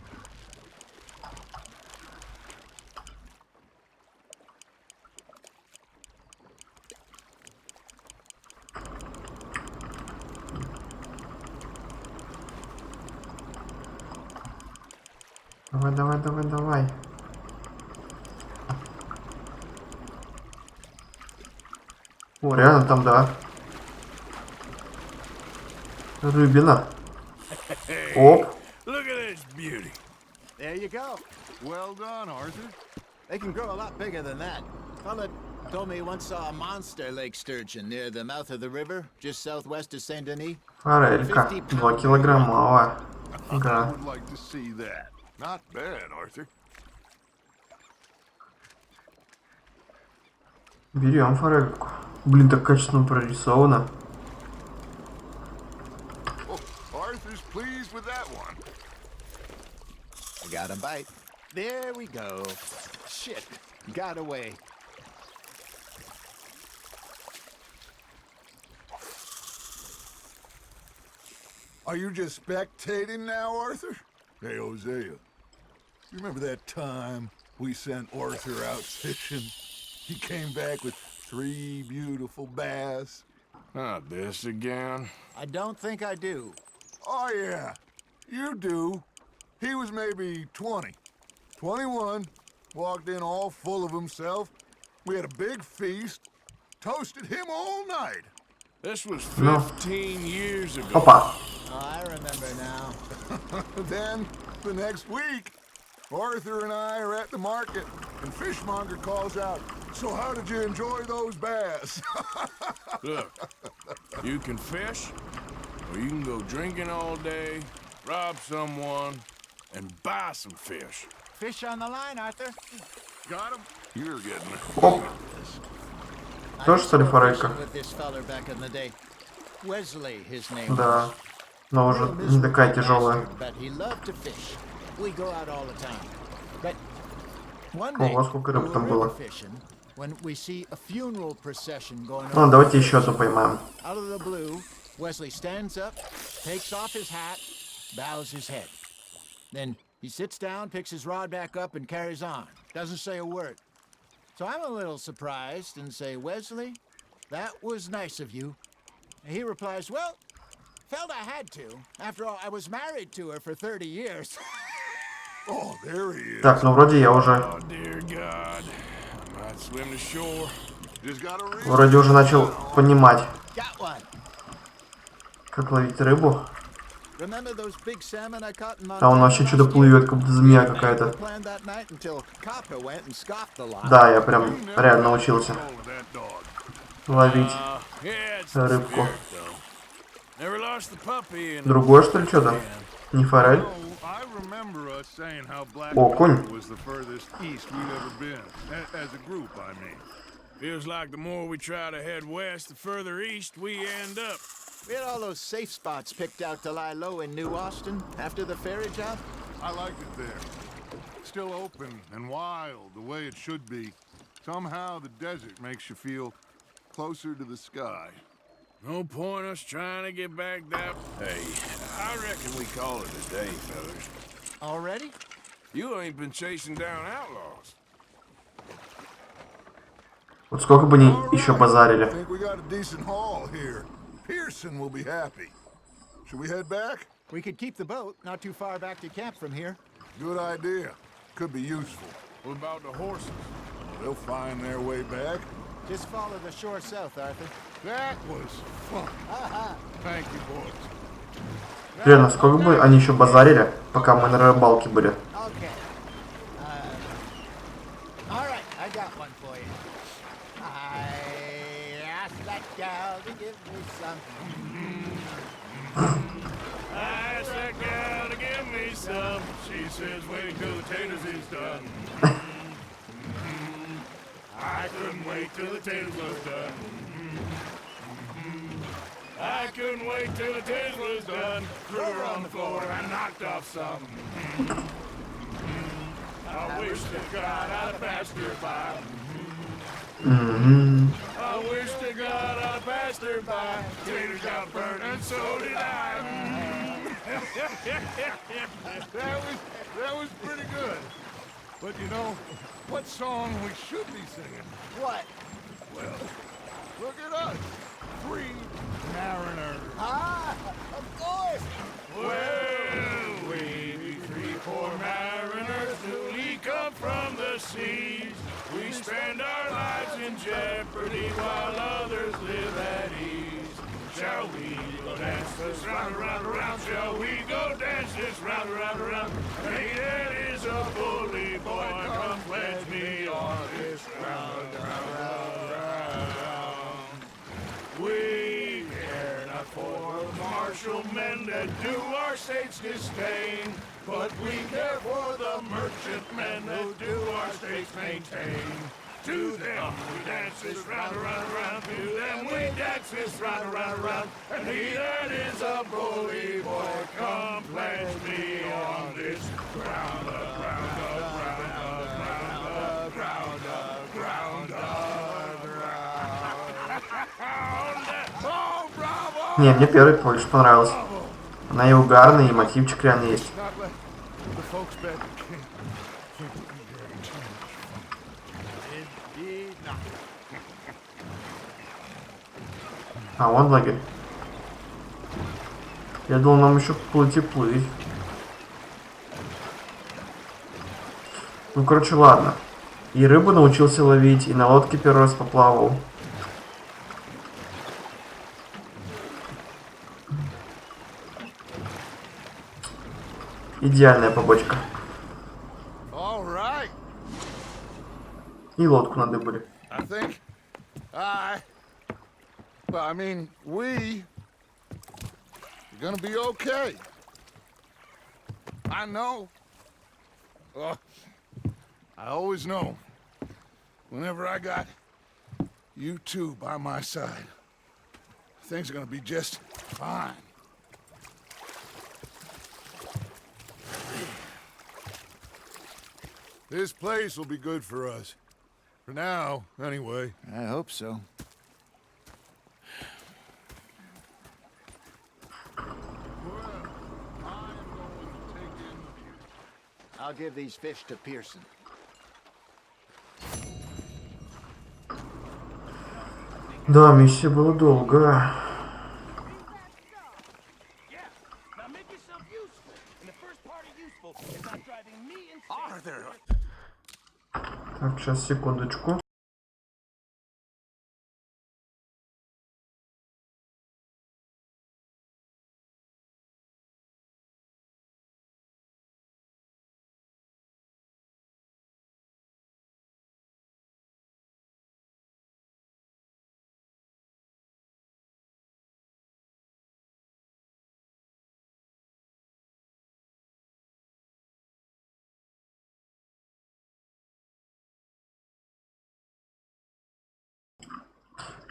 A: Давай, давай, давай, давай. О, реально там, да. Рыбина. Оп.
C: Look at this beauty.
B: There you go.
C: Well done, Arthur.
B: They can grow a lot bigger than that. Fella told me he once saw a monster lake sturgeon near the mouth of the river, just southwest of Saint Denis.
A: Форелька. 2 килограммовая.
C: I
A: Да.
C: would like to see that. Not bad, Arthur.
A: Берем форельку. Блин, так качественно прорисовано.
C: Oh, Arthur's pleased with that one.
B: I got a bite. There we go. Shit, got away.
C: Are you just spectating now, Arthur? Hey, Hosea. You remember that time we sent Arthur out fishing? He came back with 3 beautiful bass.
D: Not this again.
B: I don't think I do.
C: Oh, yeah. You do. He was maybe 20. 21. Walked in all full of himself. We had a big feast. Toasted him all night.
D: This was
A: No.
D: 15 years ago.
A: Опа.
B: Oh, I remember now.
C: Then, the next week, Arthur and I are at the market, and Fishmonger calls out, "So how did you enjoy those bass?"
D: Look, you can fish, or you can go drinking all day, rob someone, and buy some fish.
B: Fish on the line, Arthur.
C: Got him? You're getting it.
A: Оп. Тоже, что ли, форелька?
B: With this feller back in the day. Wesley, his name.
A: Да. Но уже не такая тяжелая.
B: But he loved to fish. We go out all the time. But one day,
A: Ого, сколько рыб там
B: we
A: было.
B: were fishing when we see a funeral procession going
A: Ну,
B: on.
A: давайте еще одну поймаем.
B: Out of the blue, Wesley stands up, takes off his hat, bows his head. Then he sits down, picks his rod back up, and carries on. Doesn't say a word. So I'm a little surprised and say, "Wesley, that was nice of you." And he replies, "Well, felt I had to. After all, I was married to her for 30 years.
C: Oh, there he is.
A: Так, ну вроде я уже...
D: Oh, dear God. I might swim to shore.
C: Just gotta read.
A: Вроде уже начал понимать,
B: Got one.
A: как ловить рыбу.
B: Remember those big salmon I caught in
A: А он вообще что-то плывет, как будто змея какая-то.
B: Planned that night until Copper went and scoffed the line.
A: Да, я прям реально научился ловить
D: Yeah, it's the
A: рыбку.
D: spirit, though. Never lost the puppy in
A: Другое, что ли, что-то? Не форель?
C: I remember us saying how Black
A: Окунь.
C: River was the furthest east we've ever been. As a group, I mean.
D: Feels like the more we try to head west, the further east we end up.
B: We had all those safe spots picked out to lie low in New Austin after the ferry job.
C: I liked it there. Still open and wild, the way it should be. Somehow the desert makes you feel closer to the sky.
D: No point us trying to get back that... Hey, I reckon we call it a day, fellas.
B: Already?
D: You ain't been chasing down outlaws.
A: Вот сколько бы они еще
C: I
A: базарили.
C: think we got a decent haul here. Pearson will be happy. Should we head back?
B: We could keep the boat not too far back to camp from here.
C: Good idea. Could be useful.
D: What about the horses?
C: They'll find their way back.
B: Just follow the shore south, Arthur.
C: That was fun. Thank you, boys.
A: Реально, сколько бы они еще базарили, пока мы на рыбалке были.
B: Okay.
C: She says wait till the taters is done. I couldn't wait till the taters was done. I couldn't wait till the taters was done. Threw her on the floor and I knocked off some. I wish to God I'd passed her by. I wish to God I'd passed her by. Taters got burned and so did I. that was pretty good. But you know, what song we should be singing?
G: What?
C: Well, look at us. Free mariners.
G: Ah, of course.
C: Well, we be three poor mariners newly come from the seas. We spend our lives in jeopardy while others live at ease. Shall we go dance this round, around, around? Shall we go dance this round, around, around? Hey, that is a bully boy. Come pledge me on this round, round, round, round. We care not for martial men that do our state's disdain, but we care for the merchantmen that do our state's maintain. To them we dance this round, around, around. To them we dance this round, around, around. And he that is a bully boy, come pledge me on this ground, ground, ground, ground, ground, ground, ground.
A: Не, мне первый больше понравился. Она и угарная, и мотивчик реально есть. А, вон лагерь. Я думал, нам еще плыть и плыть. Ну, короче, ладно. И рыбу научился ловить, и на лодке первый раз поплавал. Идеальная побочка. И лодку надыбали.
C: Well, I mean, we're gonna be okay. I know. I always know. Whenever I got you two by my side, things are gonna be just fine. This place will be good for us. For now, anyway.
K: I hope so.
L: I'll give these fish to Pearson.
A: Да, миссия была долгая. Так, сейчас, секундочку.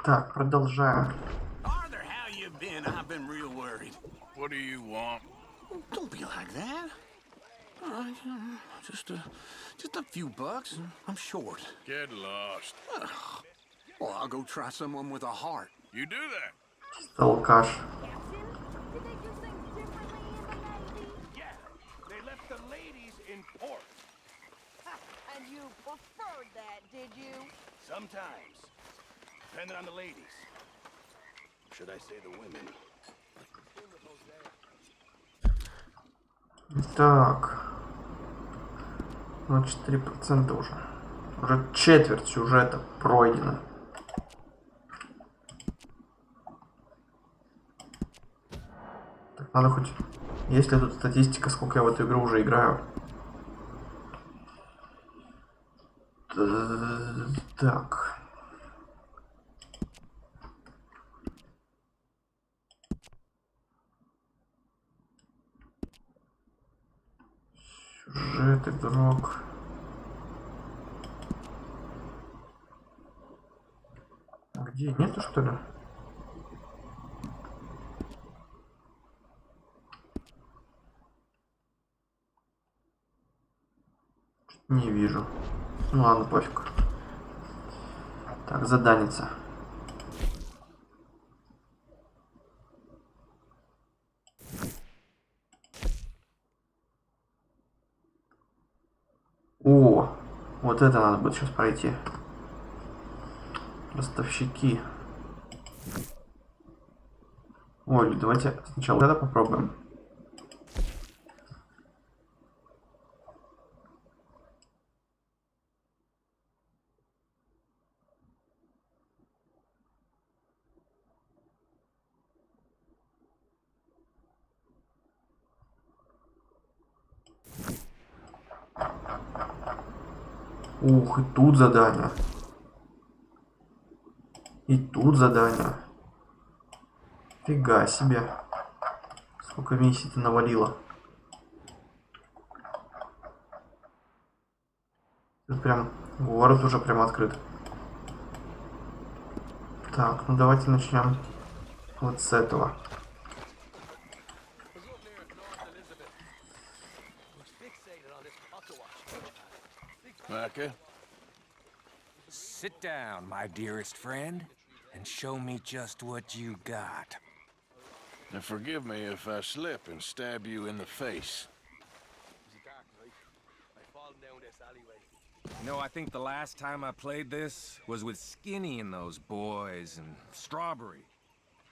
A: Так, продолжаем.
D: Arthur, how you been? I've been real worried.
C: What do you want?
D: Don't be like that. Just a few bucks. I'm short.
C: Get lost.
D: Well, I'll go try someone with a heart.
C: You do that.
A: Алкаш.
D: Yeah, they left the ladies in port.
M: And you preferred that, did you?
D: Sometimes. Depending on the ladies. Should I say the women?
A: Так. 24% уже. Уже четверть сюжета пройдена. Так, надо хоть... Есть ли тут статистика, сколько я в эту игру уже играю? Так. ты, друг. Где? Нету, что ли? Не вижу. Ну ладно, пофиг. Так, заданица. О, вот это надо будет сейчас пройти. Ростовщики. Ой, давайте сначала это попробуем. Ух, и тут задание. И тут задание. Фига себе. Сколько миссий ты навалила. Тут прям город уже прям открыт. Так, ну давайте начнем вот с этого.
D: Micah?
N: Sit down, my dearest friend, and show me just what you got.
D: And forgive me if I slip and stab you in the face.
N: You know, I think the last time I played this was with Skinny and those boys and Strawberry.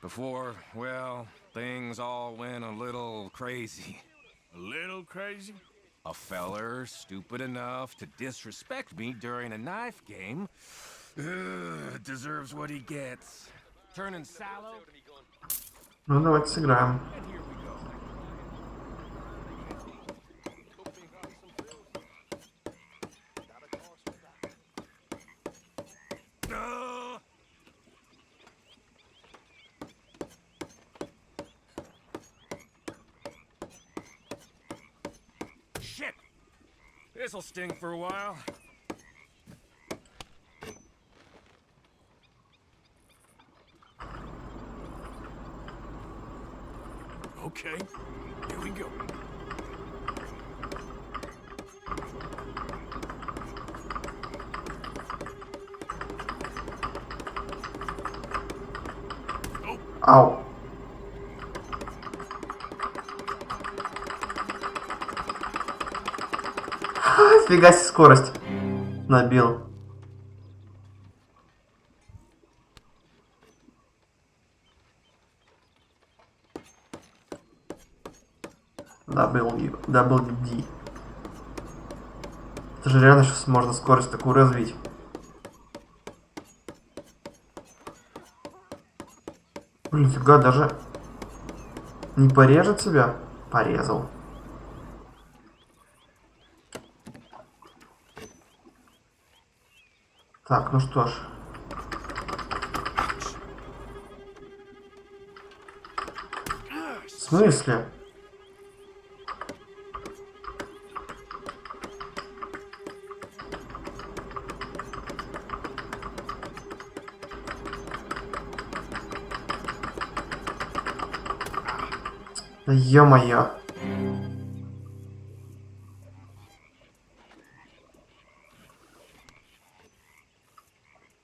N: Before, well, things all went a little crazy.
D: A little crazy?
N: A feller stupid enough to disrespect me during a knife game deserves what he gets. Turning sallow?
A: Ну, давайте сыграем.
N: Shit! This'll sting for a while.
D: Okay, here we go.
A: Ау. Фига себе скорость. Набил. WD. Это же реально сейчас можно скорость такую развить. Блин, фига, даже не порежет себя? Порезал. Так, ну что ж. В смысле? Да ё-моё.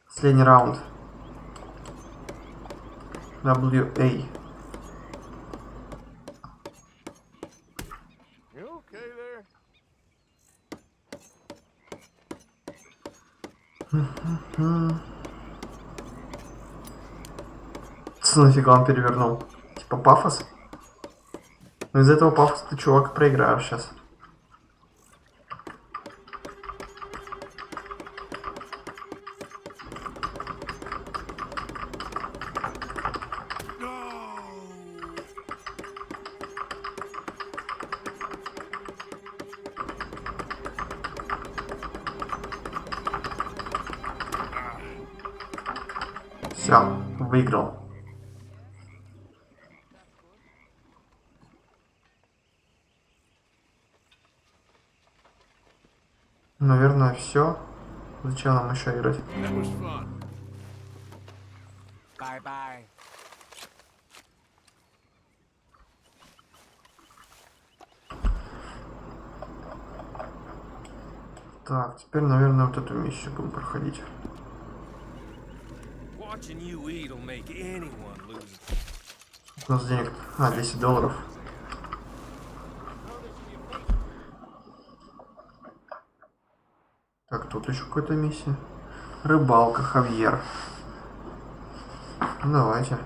A: Последний раунд. WA. Нафига он перевернул? Типа пафос? Но из этого пафоса ты, чувак, проиграешь сейчас. Все, выиграл. Наверное, все. Зачем нам еще играть?
N: Bye-bye.
A: Так, теперь, наверное, вот эту миссию будем проходить.
N: Watching you eat will make anyone lose.
A: У нас денег... $10. Так, тут еще какая-то миссия. Рыбалка, Хавьер. Ну, давайте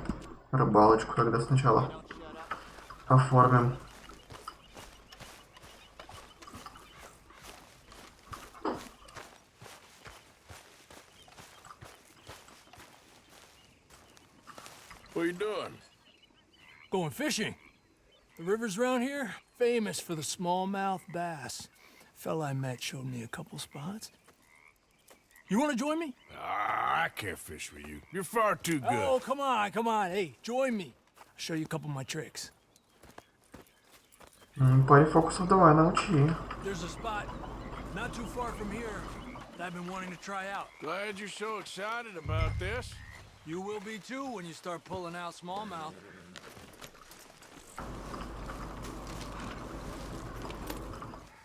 A: рыбалочку тогда сначала оформим.
D: What are you doing?
G: Going fishing. The rivers around here, famous for the smallmouth bass. Fella I met showed me a couple spots. You want to join me?
D: I can't fish with you. You're far too good.
G: Oh, come on, come on. Hey, join me. I'll show you a couple of my tricks.
A: Паре фокусов давай, научи.
G: There's a spot not too far from here that I've been wanting to try out.
D: Glad you're so excited about this.
G: You will be too when you start pulling out smallmouth.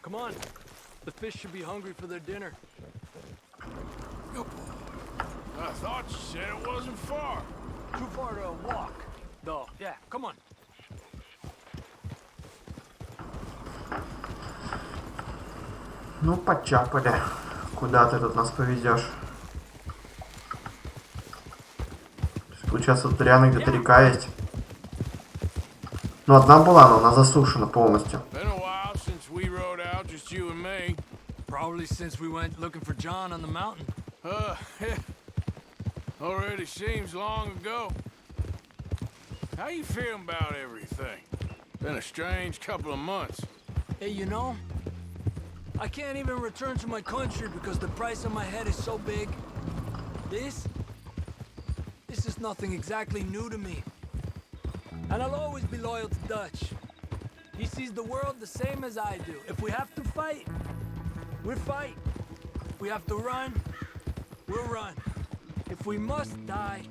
G: Come on. The fish should be hungry for their dinner.
D: I thought you said it wasn't far.
G: Too far to walk, though. Yeah, come on.
A: Ну, почапали. Куда ты тут нас повезешь? Получается, тут реально где-то река есть. Ну, одна была, но она засушена полностью.
G: Probably since we went looking for John on the mountain.
D: Already seems long ago. How you feeling about everything? Been a strange couple of months.
G: Hey, you know, I can't even return to my country because the price on my head is so big. This is nothing exactly new to me. And I'll always be loyal to Dutch. He sees the world the same as I do. If we have to fight, we'll fight. If we have to run, we'll run. If we must die,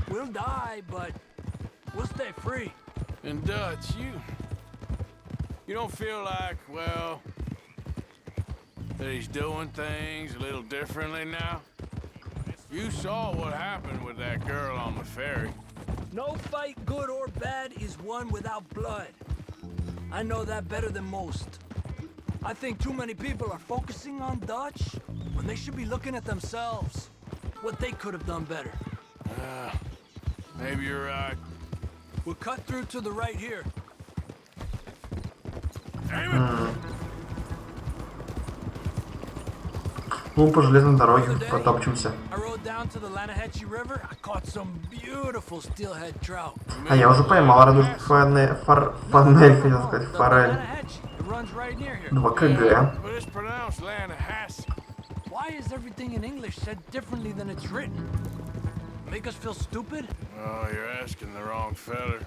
G: we'll die, but we'll stay free.
D: And Dutch, you don't feel like, well, that he's doing things a little differently now? You saw what happened with that girl on the ferry.
G: No fight, good or bad, is won without blood. I know that better than most. I think too many people are focusing on Dutch when they should be looking at themselves. What they could have done better.
D: Maybe you're right.
G: We'll cut through to the right here.
A: Ну, по железной дороге потопчемся.
G: I rode down to the Lanahatchee River. I caught some beautiful steelhead trout.
A: А я уже поймал радужную форель, хотел сказать, форель. 2 кг.
G: Why is everything in English said differently than it's written? Make us feel stupid?
D: Oh, you're asking the wrong fella.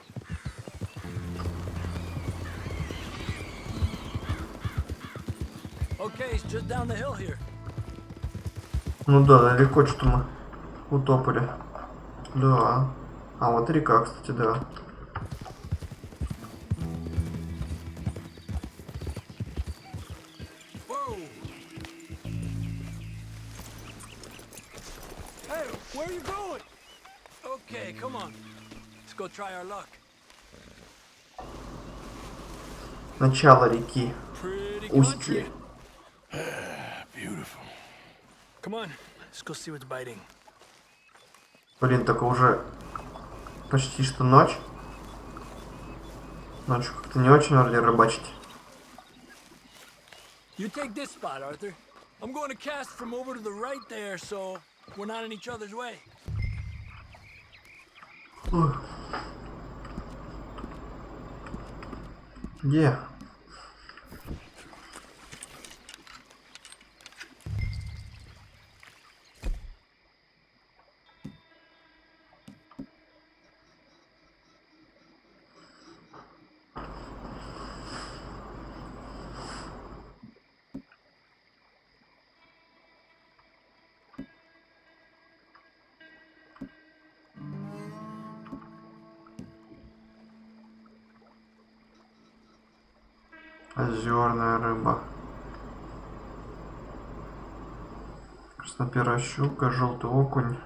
G: Okay, it's just down the hill here.
A: Ну да, далеко что-то мы утопали. Да. А вот река, кстати, да.
G: Hey, where are you going? Okay, come on. Let's go try our luck.
A: Начало реки. Устье.
D: Beautiful.
G: Come on, let's go see what's biting.
A: Блин, так уже почти что ночь. Ночью как-то не очень вроде рыбачить.
G: You take this spot, Arthur. I'm going to cast from over to the right there, so we're not in each other's way.
A: Где? Озерная рыба. Красноперая щука, желтый окунь.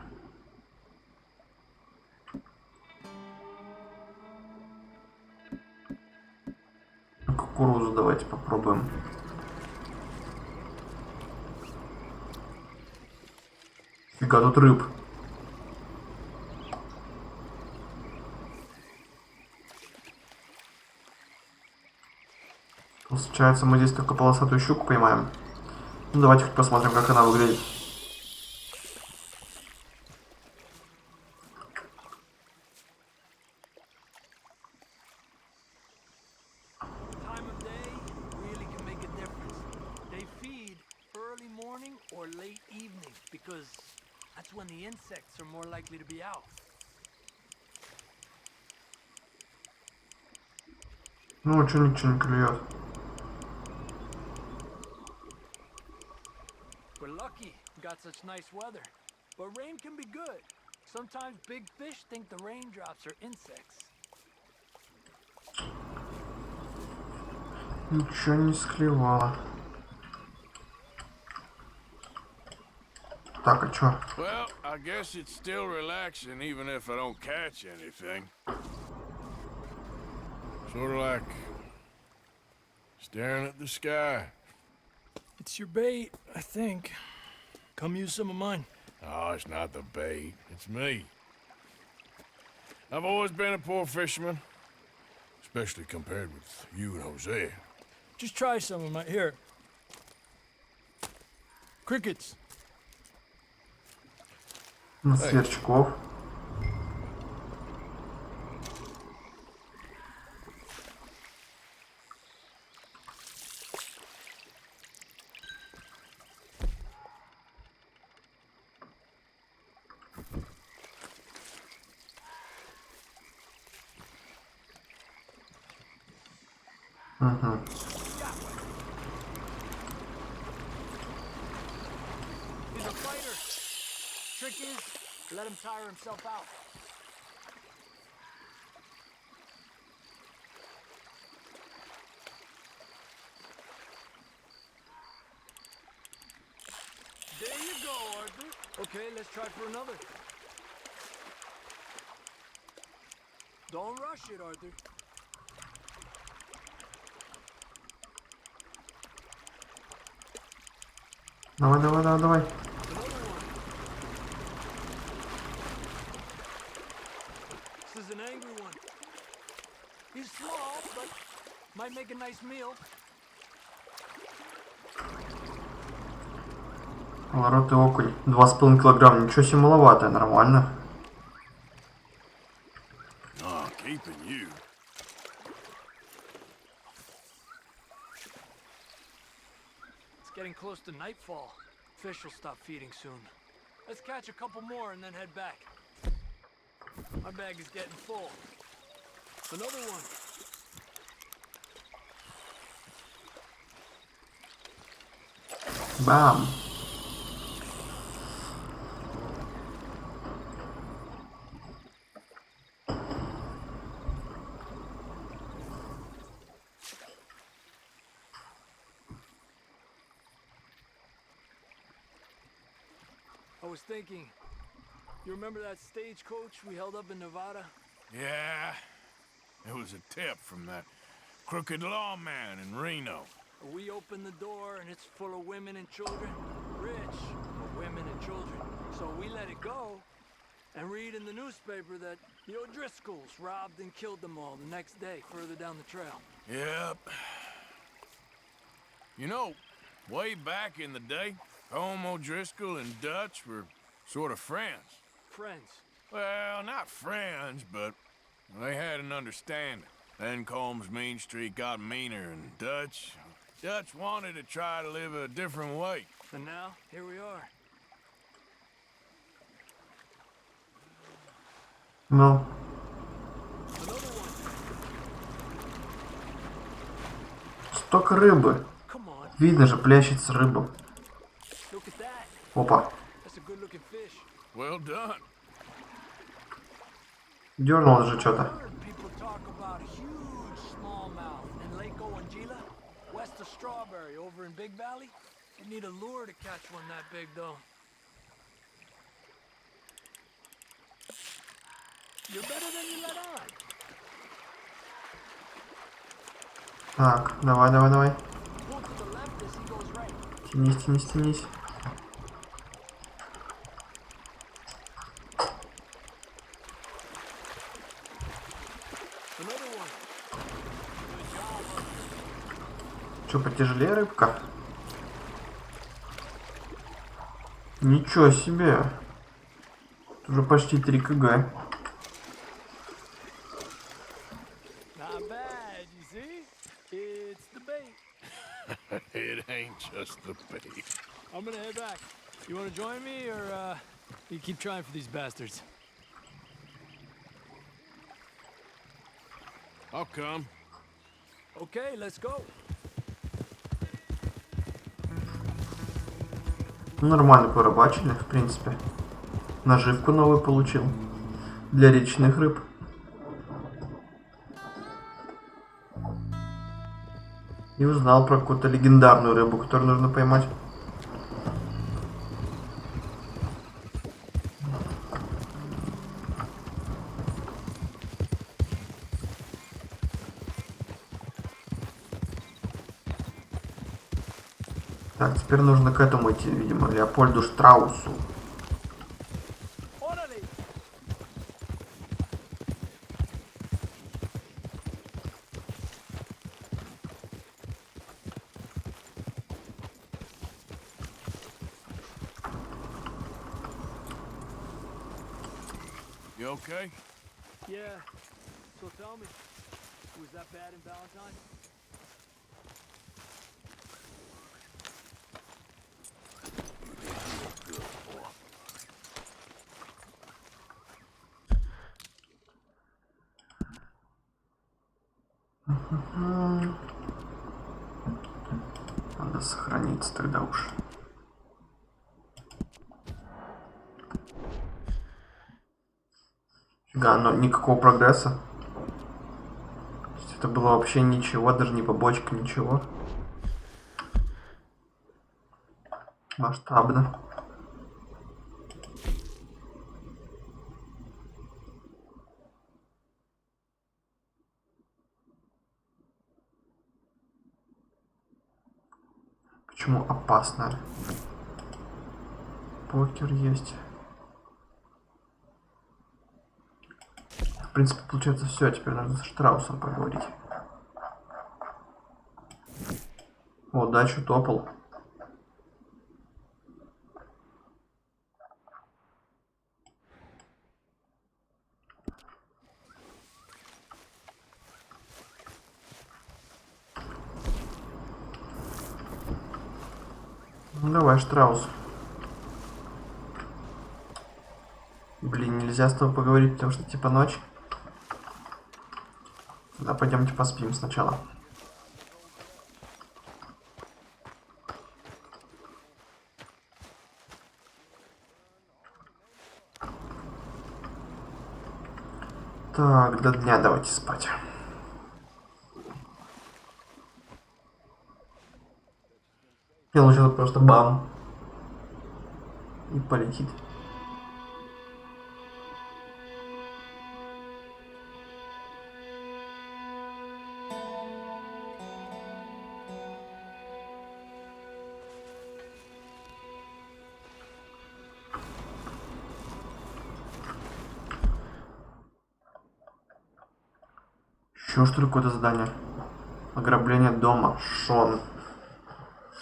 A: Кукурузу давайте попробуем. Фига тут рыб. Получается, мы здесь только полосатую щуку поймаем. Ну, давайте хоть посмотрим, как она выглядит. Ну, ничего не клюет.
G: We're lucky we got such nice weather, but rain can be good. Sometimes big fish think the raindrops are insects.
A: Ничего не склевало. Так, а чё?
C: Well, I guess it's still relaxing even if I don't catch anything. Sort of like staring at the sky.
G: It's your bait, I think. Come use some of mine.
C: Oh, it's not the bait. It's me. I've always been a poor fisherman, especially compared with you and Jose.
G: Just try some of my... Here. Crickets.
A: Сверчков. Ага.
G: He's a fighter. Trick is, let him tire himself out. There you go, Arthur. Okay, let's try for another. Don't rush it, Arthur.
A: Давай, давай, давай, давай.
G: This is an angry one. He's small, but might make a nice meal.
A: Колоротый окунь. 2,5 килограмма. Ничего себе, маловато, нормально.
C: Oh, keeping you.
G: It's getting close to nightfall. Fish will stop feeding soon. Let's catch a couple more and then head back. My bag is getting full. Another one.
A: Бам.
G: I was thinking, you remember that stagecoach we held up in Nevada?
C: Yeah, it was a tip from that crooked lawman in Reno.
G: We opened the door and it's full of women and children. Rich, but women and children. So we let it go and read in the newspaper that the O'Driscolls robbed and killed them all the next day further down the trail.
C: Yep. You know, way back in the day, Home O'Driscoll and Dutch were sort of friends.
G: Friends?
C: Well, not friends, but they had an understanding. Then Combs' mean streak got meaner, and Dutch wanted to try to live a different way.
G: And now, here we are.
A: Ну. Столько рыбы. Видно же, плещется рыба. Опа.
C: Well done.
A: Дернул же что-то.
G: west of Strawberry, over in Big Valley. You need a lure to catch one that big, though. You're better than you let on.
A: Так, давай.
G: Pull to the left as he goes right.
A: Тянись.
G: Another one.
A: Че, потяжелее рыбка? Ничего себе. Уже почти 3 кг.
G: Not bad, you see? It's the bait.
C: It ain't just the bait.
G: I'm gonna head back. You wanna join me, or you keep trying for these bastards?
C: I'll come.
G: Okay, let's go.
A: Нормально порыбачили, в принципе. Наживку новую получил. Для речных рыб. И узнал про какую-то легендарную рыбу, которую нужно поймать. Так, теперь нужно к этому идти, видимо, Леопольду Штраусу.
C: You okay?
G: Yeah. So tell me, was that bad in Valentine?
A: Надо сохраниться тогда уж. Фига, но никакого прогресса. То есть это было вообще ничего, даже не побочка, ничего. Масштабно. Почему опасно? Покер есть. В принципе, получается все. Теперь нужно со Штраусом поговорить. О, дачу топал. Ну, давай, Штраус. Блин, нельзя с тобой поговорить, потому что типа ночь. Да, пойдемте поспим сначала. Так, до дня давайте спать. Я лучше просто бам. И полетит. Еще что ли какое-то задание? Ограбление дома. Шон.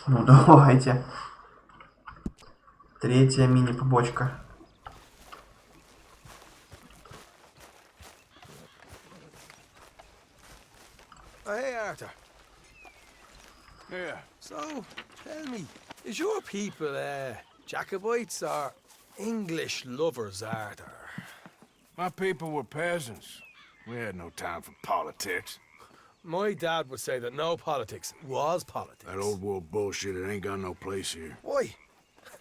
A: Ну давайте. 3-я мини-побочка.
O: Hey, Arthur.
C: Yeah.
O: So, tell me, is your people, Jacobites or English lovers, Arthur?
C: My people were peasants. We had no time for politics.
O: My dad would say that no politics was politics.
C: That old world bullshit, it ain't got no place here.
O: Why?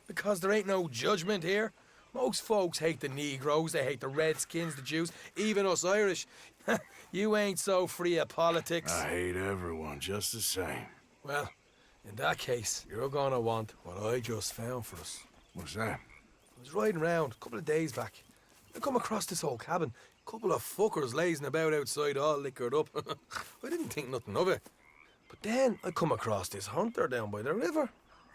O: Because there ain't no judgment here. Most folks hate the Negroes, they hate the Redskins, the Jews, even us Irish. You ain't so free of politics.
C: I hate everyone just the same.
O: Well, in that case, you're gonna want what I just found for us.
C: What's that?
O: I was riding around a couple of days back. I come across this old cabin. A couple of fuckers lazing about outside all liquored up. I didn't think nothing of it. But then I come across this hunter down by the river.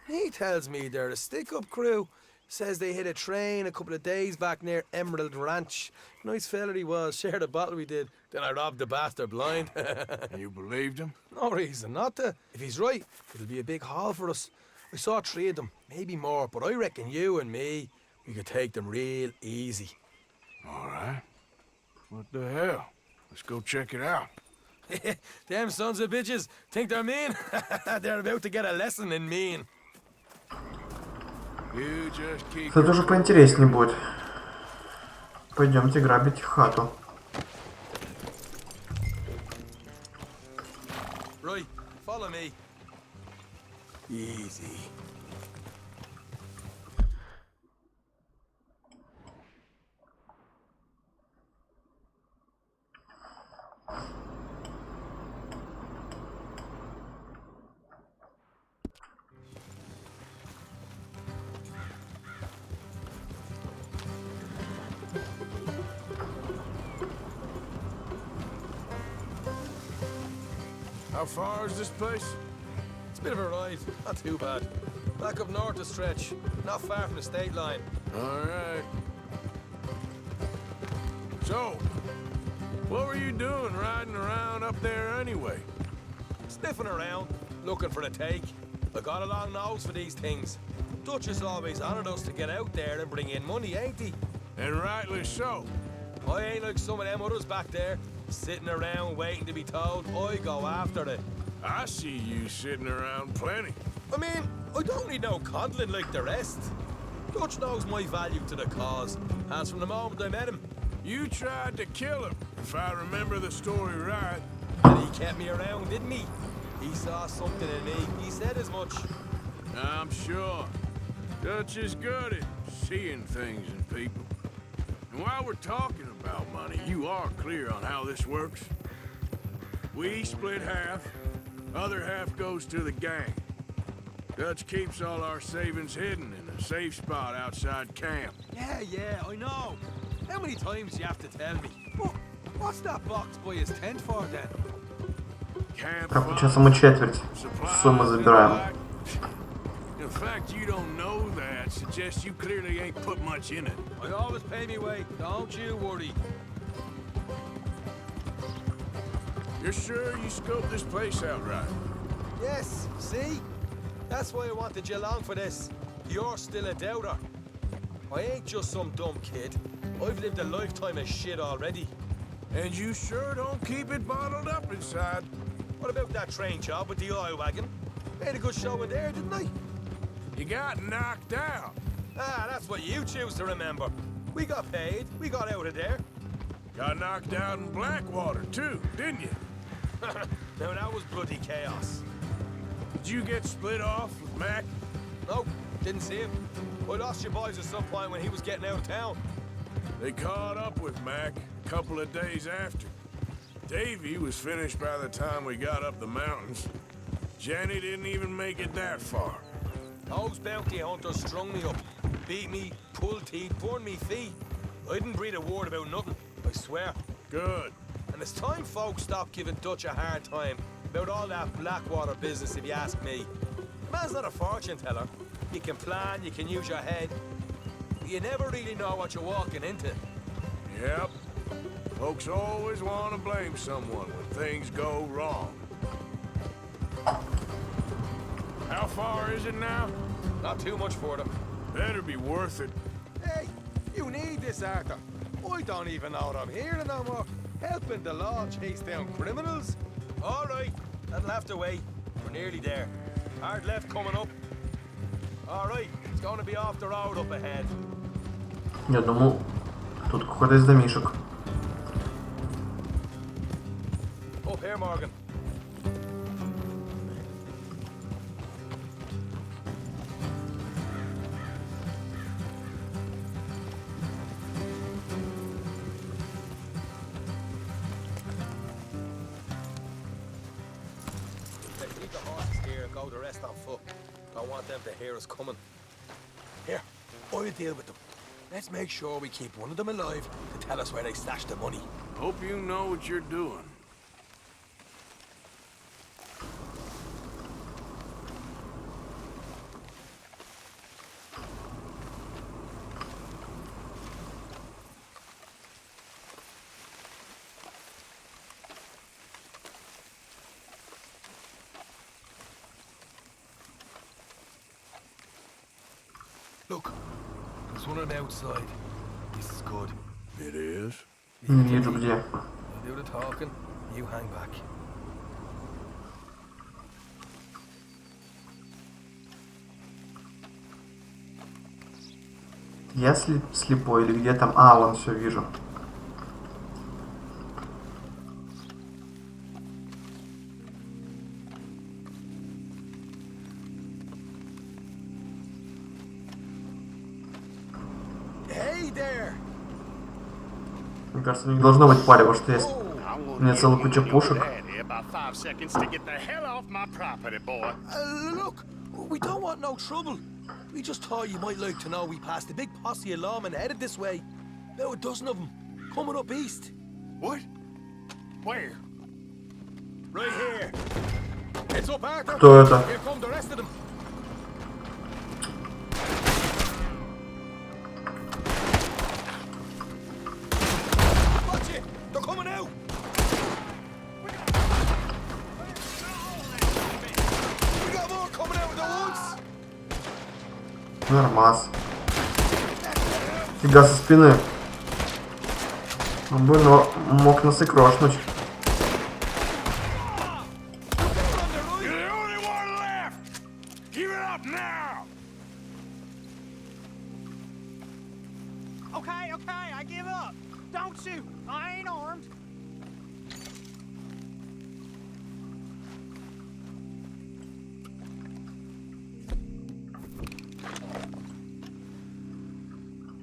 O: He tells me they're a stick-up crew. Says they hit a train a couple of days back near Emerald Ranch. Nice fella he was, shared a bottle we did. Then I robbed the bastard blind.
C: And you believed him?
O: No reason not to. If he's right, it'll be a big haul for us. I saw 3 of them, maybe more, but I reckon you and me, we could take them real easy.
C: All right. What the hell? Let's go check it out.
O: Them sons of bitches think they're mean. They're about to get a lesson in mean.
C: You just keep...
A: Это уже поинтереснее будет. Пойдемте грабить хату.
O: Right, follow me. Easy.
C: How far is this place?
O: It's a bit of a ride, not too bad. Back up north a stretch, not far from the state line.
C: All right. So, what were you doing riding around up there anyway?
O: Sniffing around, looking for a take. I got a long nose for these things. Dutch has always honoured us to get out there and bring in money, ain't he?
C: And rightly so.
O: I ain't like some of them others back there, sitting around waiting to be told. I go after it.
C: I see you sitting around plenty.
O: I mean, I don't need no coddling like the rest. Dutch knows my value to the cause, as from the moment I met him.
C: You tried to kill him, if I remember the story right.
O: And he kept me around, didn't he? He saw something in me. He said as much.
C: I'm sure. Dutch is good at seeing things in people. And while we're talking about money, you are clear on how this works? We split half, other half goes to the gang. Dutch keeps all our savings hidden in a safe spot outside camp.
O: Yeah, I know. How many times do you have to tell me? What's that box by his tent for then?
A: Так, сейчас мы четверть суммы забираем.
C: The fact you don't know that suggests you clearly ain't put much in it.
O: I always pay me way, don't you worry.
C: You're sure you scoped this place out right?
O: Yes, see? That's why I wanted you along for this. You're still a doubter. I ain't just some dumb kid. I've lived a lifetime of shit already.
C: And you sure don't keep it bottled up inside.
O: What about that train job with the oil wagon? Made a good show in there, didn't I?
C: You got knocked out.
O: Ah, that's what you choose to remember. We got paid. We got out of there.
C: Got knocked out in Blackwater, too, didn't you?
O: Now, that was bloody chaos.
C: Did you get split off with Mac?
O: Nope, didn't see him. I lost your boys at some point when he was getting out of town.
C: They caught up with Mac a couple of days after. Davy was finished by the time we got up the mountains. Jenny didn't even make it that far.
O: Those bounty hunters strung me up, beat me, pulled teeth, burned me feet. I didn't breathe a word about nothing, I swear.
C: Good.
O: And it's time folks stopped giving Dutch a hard time about all that Blackwater business, if you ask me. The man's not a fortune teller. You can plan, you can use your head. But you never really know what you're walking into.
C: Yep. Folks always want to blame someone when things go wrong. How far is it now?
O: Not too much further.
C: Better be worth it.
O: Hey, you need this, Arthur. I don't even know what I'm hearing no more. Helping the law chase down criminals? All right, that'll have to wait. We're nearly there. Hard left coming up. All right, it's going to be off the road up ahead.
A: Я думал, тут какой-то из домишек.
O: Up here, Morgan. Keep the horses here. go the rest on foot. Don't want them to hear us coming. Here, I'll deal with them. Let's make sure we keep one of them alive to tell us where they stashed the money.
D: Hope you know what you're doing.
O: Look, there's one on the outside. This is good.
D: It is?
A: Не вижу где.
O: I'll do the talking, you hang back.
A: Я слепой или где там? А, вон все вижу. Мне кажется, не должно быть пали, потому что есть у меня целая куча пушек.
O: Look, we don't want no trouble. We just thought you might like to know we passed a big posse of lawmen headed this way. About a dozen of them, coming up east.
D: What? Where?
O: Right here. It's up, Arthur.
A: Кто это?
O: Here come the rest of them. Watch it! They're coming out! We got more coming out of the woods!
A: Нормас. Фига со спины. Он бы мог нас и крошнуть.
P: Okay, I give up. Don't shoot. I ain't armed.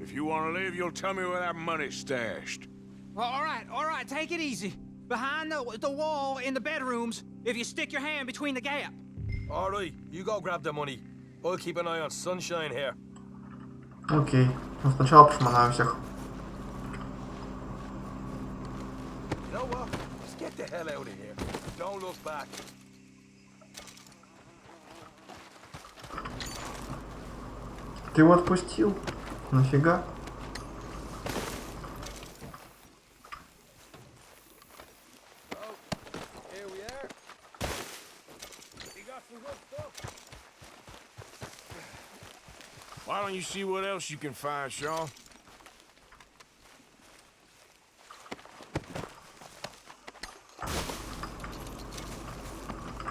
D: If you want to leave, you'll tell me where that money's stashed.
P: Well, all right, take it easy. Behind the wall in the bedrooms, if you stick your hand between the gap.
O: All right, you go grab the money. I'll keep an eye on Sunshine here.
A: Окей. Ну сначала пошмонаем всех.
O: You know what? Just get the hell out of here. Don't look back.
A: Ты его отпустил? Нафига?
O: Here we are. You got some good stuff.
D: Why don't you see what else you can find, Shaw?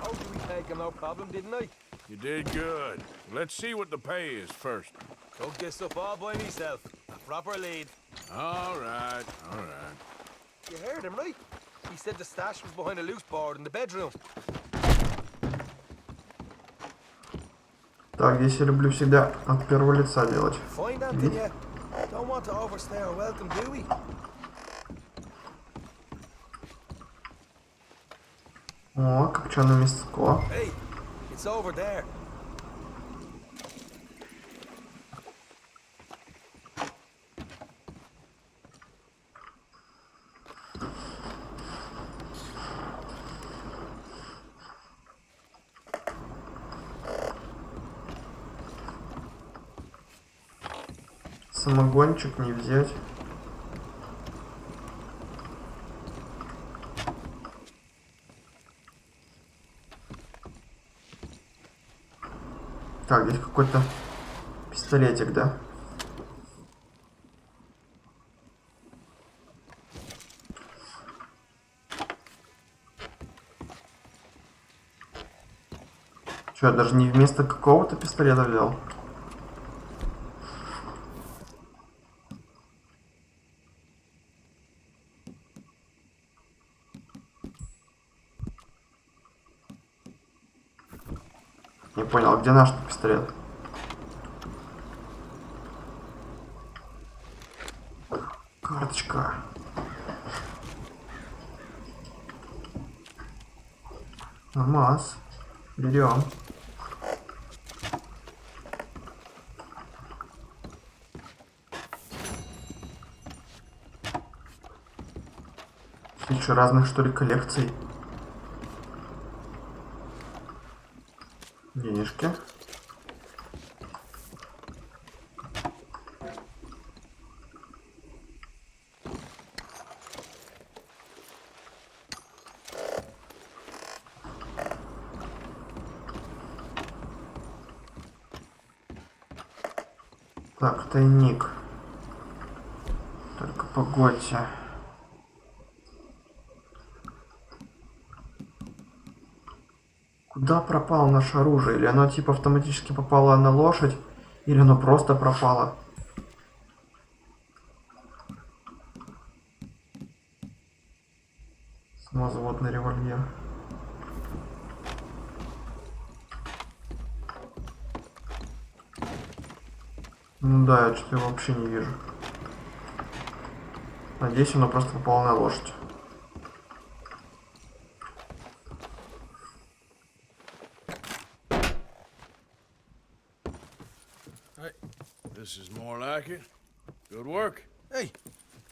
O: Oh, we take him no problem, didn't I?
D: You did good. Let's see what the pay is first.
O: Took this up all by myself. A proper lead.
D: All right, all right.
O: You heard him, right? He said the stash was behind a loose board in the bedroom.
A: Так, здесь я люблю всегда от первого лица делать.
O: Find that, didn't you? Don't want to overstay our welcome, do we?
A: О, копченое мяско.
O: Hey, it's over there.
A: Самогончик не взять. Так, здесь какой-то пистолетик, да? Что, я даже не вместо какого-то пистолета взял? Не понял, где наш пистолет? Карточка. Нормас. Берем. 1000 разных, что ли, коллекций. Денежки. Так, тайник. Только погодьте. Куда пропало наше оружие? Или оно типа автоматически попало на лошадь? Или оно просто пропало? Самозводный револьвер. Ну да, я что-то его вообще не вижу. Надеюсь, оно просто попало на лошадь.
D: Hey, this is more like it. Good work.
O: Hey,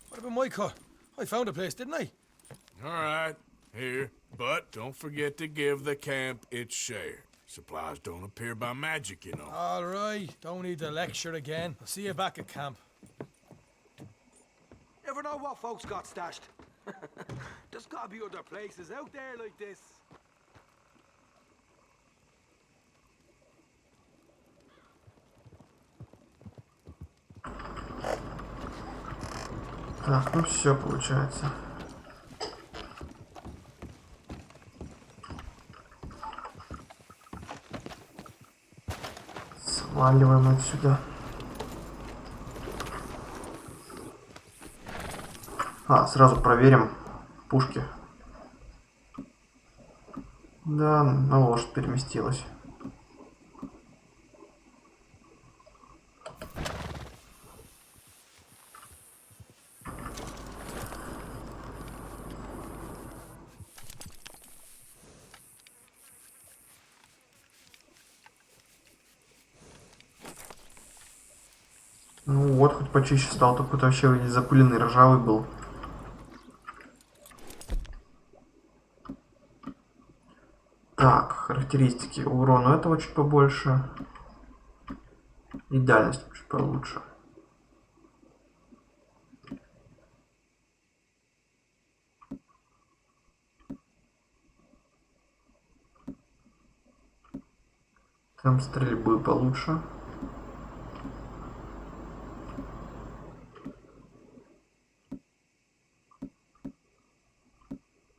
O: what about my car? I found a place, didn't I?
D: All right, here. But don't forget to give the camp its share. Supplies don't appear by magic, you know.
O: All right, don't need the lecture again. I'll see you back at camp.
G: Never know what folks got stashed. There's gotta be other places out there like this.
A: Так, ну все получается. Сваливаем отсюда. Сразу проверим пушки. Да, на лошадь переместилась. Ну вот, хоть почище стал, только вообще весь запыленный, ржавый был. Так, характеристики. Урон у этого чуть побольше. И дальность чуть получше. Там стрельбы получше.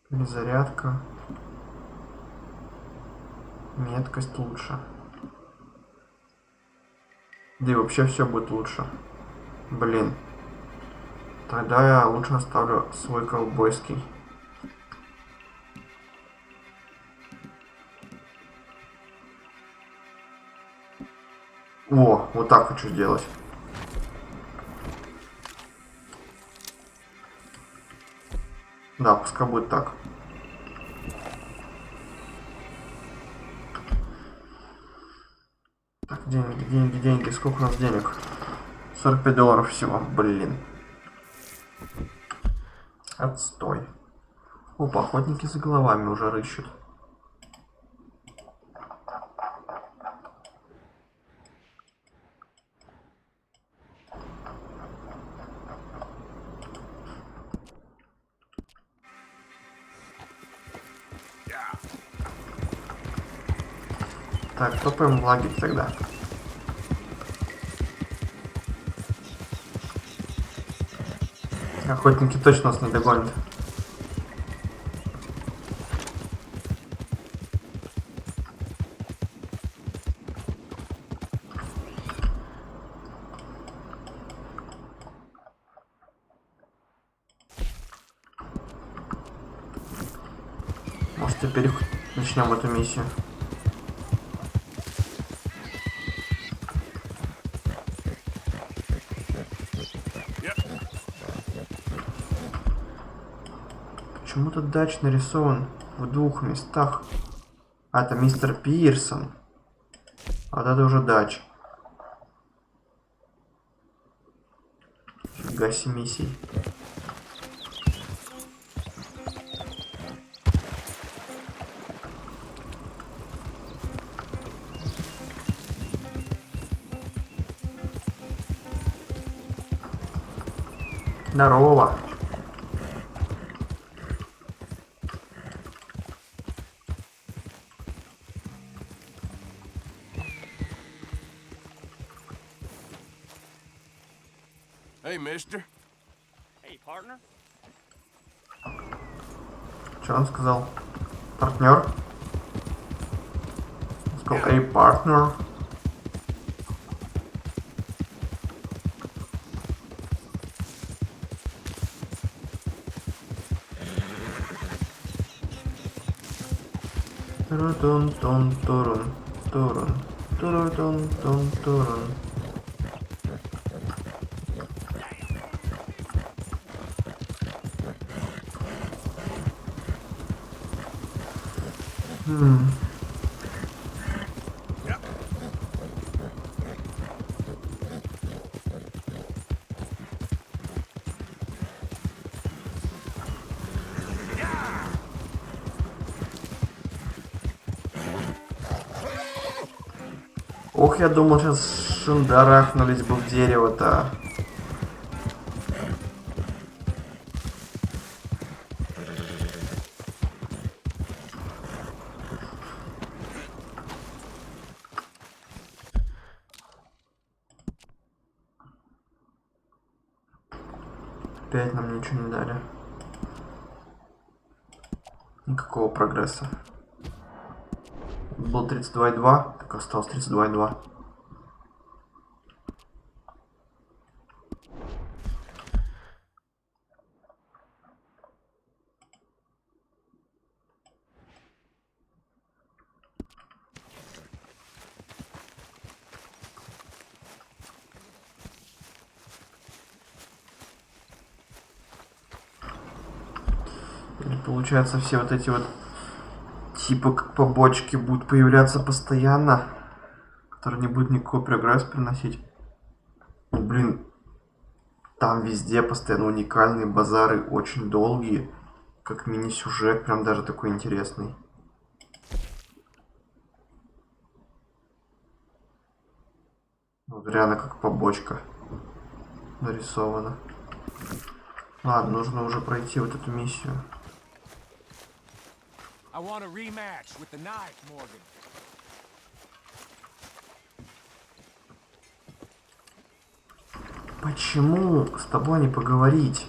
A: Перезарядка. Меткость лучше. Да и вообще все будет лучше. Блин. Тогда я лучше оставлю свой ковбойский. О, вот так хочу сделать. Да, пускай будет так. Так, деньги, деньги, деньги. Сколько у нас денег? $45 всего, блин. Отстой. Опа, охотники за головами уже рыщут. Так, топаем в лагерь тогда. Охотники точно нас не догонят. Может, теперь начнем эту миссию. Почему тут дач нарисован в двух местах? А, это мистер Пирсон. А вот это уже дач. Фига себе миссий. Здорово.
C: Hey, mister.
Q: Hey, partner.
A: Что он сказал? Партнер? Он сказал, эй, партнер. Турун-тун-тун-турун, турун, турун-тун-тун-турун. Ох, я думал, сейчас шандарахнулись бы в дерево-то. Опять нам ничего не дали. Никакого прогресса. Был 32,2, так осталось 32,2. Или получается все вот эти вот типа как побочки будут появляться постоянно, которые не будут никакой прогресс приносить. Ну, блин, там везде постоянно уникальные базары, очень долгие, как мини-сюжет, прям даже такой интересный. Вот реально как побочка нарисована. Ладно, нужно уже пройти вот эту миссию.
B: I want a rematch with the knife, Morgan.
A: Почему с тобой не поговорить?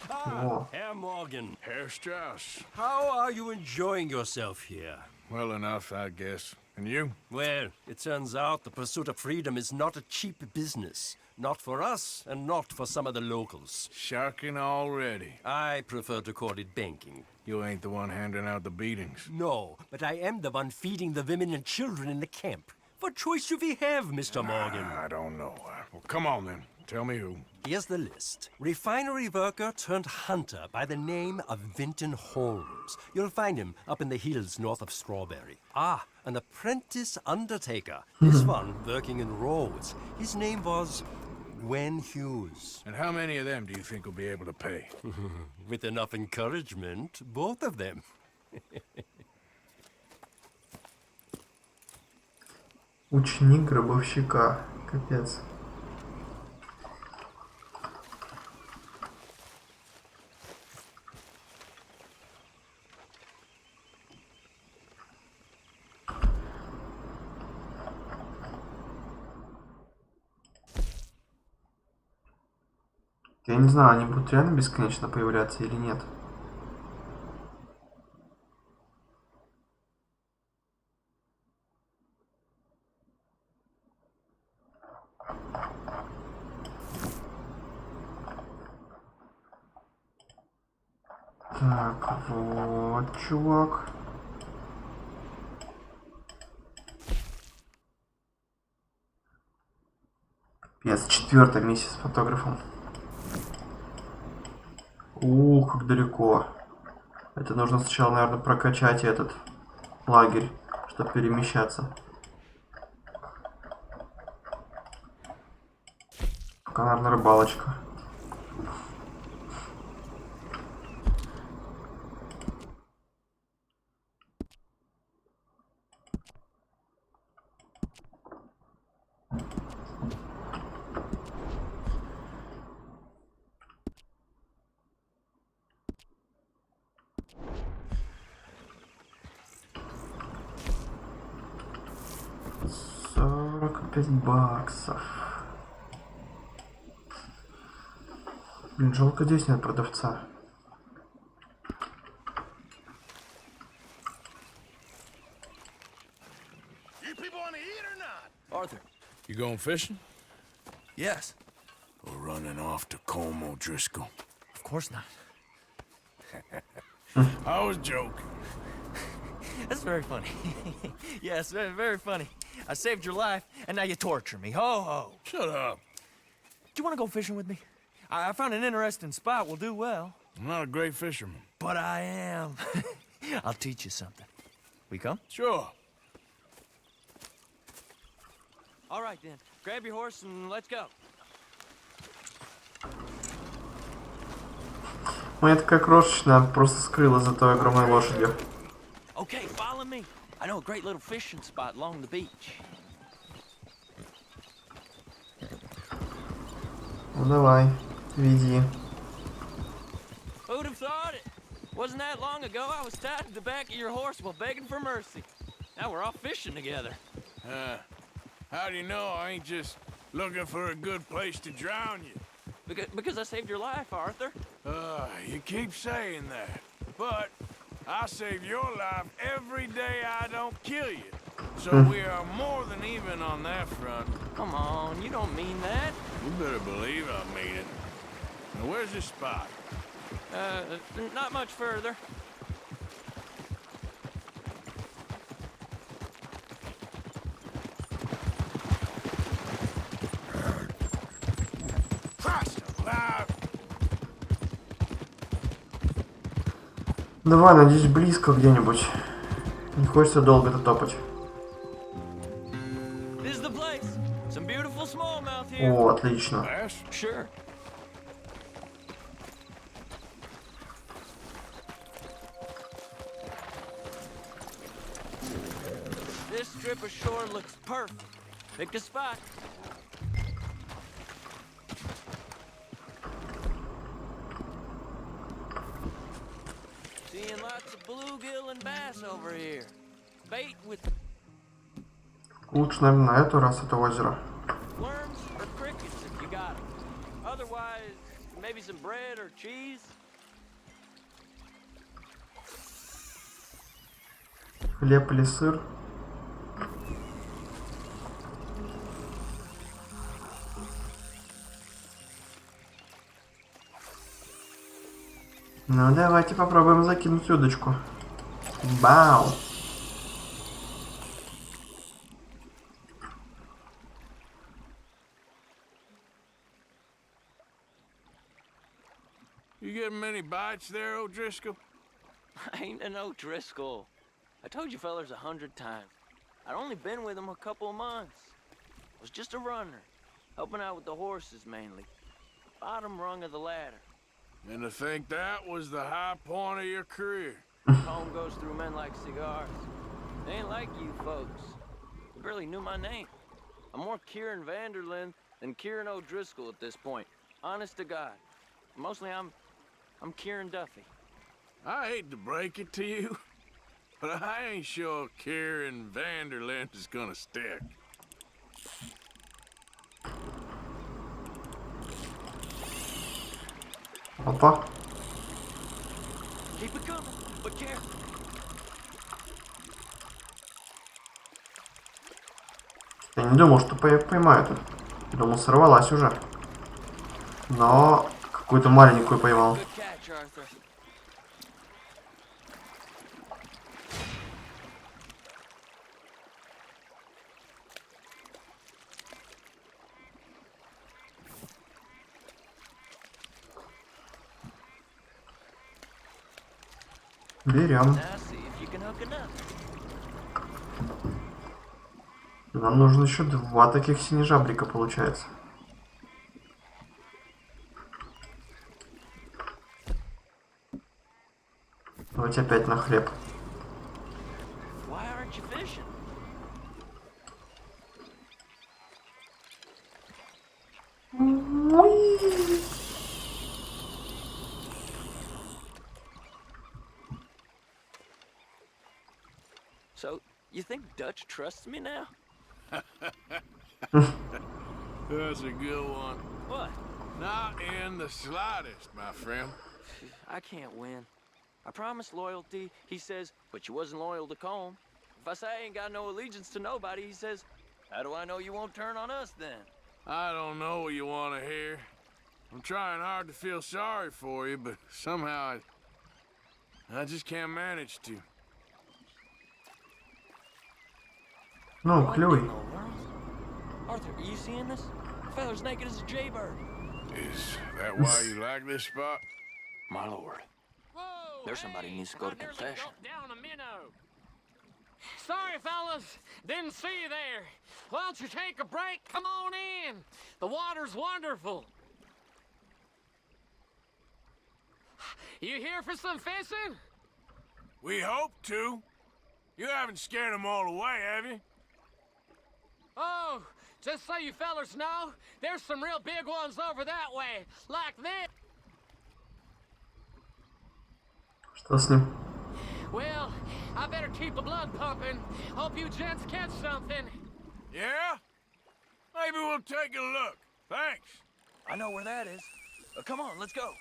Q: Herr Morgan.
C: Herr Strauss.
Q: How are you enjoying yourself here?
C: Well enough, I guess. And you?
Q: Well, it turns out the pursuit of freedom is not a cheap business. Not for us, and not for some of the locals.
C: Sharking already.
Q: I prefer to call it banking.
C: You ain't the one handing out the beatings.
Q: No, but I am the one feeding the women and children in the camp. What choice do we have, Mr. Morgan?
C: I don't know. Well, come on then. Tell me who.
Q: Here's the list. Refinery worker turned hunter by the name of Vinton Holmes. You'll find him up in the hills north of Strawberry. Ah, an apprentice undertaker. This one working in roads. His name was Gwen Hughes.
C: And how many of them do you think will be able to pay?
Q: With enough encouragement, both of them.
A: Ученик гробовщика. Капец. Я не знаю, они будут реально бесконечно появляться или нет. Так, вот, чувак. Пес, 4-я миссия с фотографом. Ух, как далеко. Это нужно сначала, наверное, прокачать этот лагерь, чтобы перемещаться. Пока, наверное, рыбалочка. 5 баксов. Блин, жалко, здесь нет продавца.
D: Arthur, you going fishing? Yes. We're running off to Colm O'Driscoll. Of course not. I was joking.
R: That's very funny. Yes, very, very funny. I saved your life, and now you torture me. Ho, ho.
D: Shut up.
R: Do you want to go fishing with me? I found an interesting spot. We'll do well.
D: I'm not a great fisherman.
R: But I am. I'll teach you something. We come?
D: Sure.
R: All right, then. Grab your horse and let's go.
A: Моя такая крошечная, просто скрыла за той огромной лошадью.
R: Okay, follow me. I know a great little fishing spot along the beach.
A: Ну давай, веди.
R: Who'd have thought it? Wasn't that long ago I was tied to the back of your horse while begging for mercy. Now we're off fishing together.
D: How do you know I ain't just looking for a good place to drown you?
R: Because I saved your life, Arthur.
D: You keep saying that. But I save your life every day I don't kill you. So we are more than even on that front.
R: Come on, you don't mean that.
D: You better believe I mean it. Now where's this spot?
R: Not much further.
A: Давай, надеюсь, близко где-нибудь. Не хочется долго это топать. О, отлично.
R: This strip of shore looks perfect. Pick a spot. Seeing lots of bluegill and bass over here. Bait with
A: Лучше, наверное, на эту раз это озеро.
R: worms or crickets if you got them. Otherwise, maybe some bread or cheese.
A: Хлеб или сыр. Ну, давайте попробуем закинуть удочку. Бау!
D: You getting many bites there, O'Driscoll?
R: I ain't an O'Driscoll. I told you fellers 100 times. I'd only been with him a couple of months. I was just a runner, helping out with the horses mainly. Bottom rung of the ladder.
D: And to think that was the high point of your career.
R: Home goes through men like cigars. They ain't like you folks. You barely knew my name. I'm more Kieran Vanderlyn than Kieran O'Driscoll at this point. Honest to God. Mostly I'm Kieran Duffy.
D: I hate to break it to you, but I ain't sure Kieran Vanderlyn is gonna stick.
A: Опа.
R: Keep it coming, but careful.
A: Я не думал, что поймаю это. Думал, сорвалась уже. Но какую-то маленькую поймал.
R: Good catch, Arthur.
A: Берем.
R: Now see if you can hook enough.
A: Нам нужно еще 2 таких синежабрика, получается. Давайте опять на хлеб.
R: Why aren't you fishing? So, you think Dutch trusts me now?
C: That's a good one.
R: What?
C: Not in the slightest, my friend.
R: I can't win. I promised loyalty, he says, but you wasn't loyal to Colm. If I say I ain't got no allegiance to nobody, he says, how do I know you won't turn on us then?
C: I don't know what you want to hear. I'm trying hard to feel sorry for you, but somehow I just can't manage to.
A: Ну, клевый.
R: Arthur, are you seeing this? Fella's naked as a jaybird.
C: Is that why you like this spot?
R: My lord. There's somebody who needs to go to confession.
S: Down a minnow. Sorry, fellas. Didn't see you there. Why don't you take a break? Come on in. The water's wonderful. You here for some fishing?
C: We hope to. You haven't scared them all away, have you?
S: Oh, just so you fellers know, there's some real big ones over that way, like this.
A: Что с ним?
S: Well, I better keep the blood pumping. Hope you gents catch something.
C: Yeah? Maybe we'll take a look. Thanks.
R: I know where that is. Come on, let's go.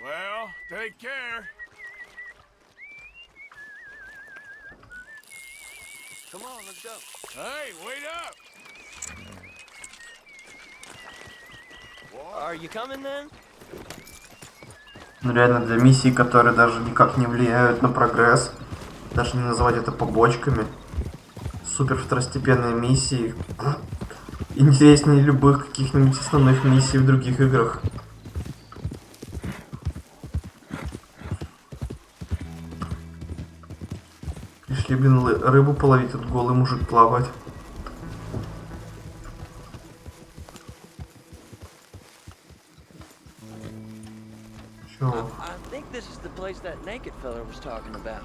C: Well, take care.
R: Come on, let's go.
C: Hey, wait up!
R: Are you coming then?
A: Ну реально для миссий, которые даже никак не влияют на прогресс, даже не называть это побочками. Супер второстепенные миссии. Интереснее любых каких-нибудь основных миссий в других играх. Пришли, блин, рыбу половить, тут голый мужик плавает. Чё?
R: I think this is the place that naked fella was talking about.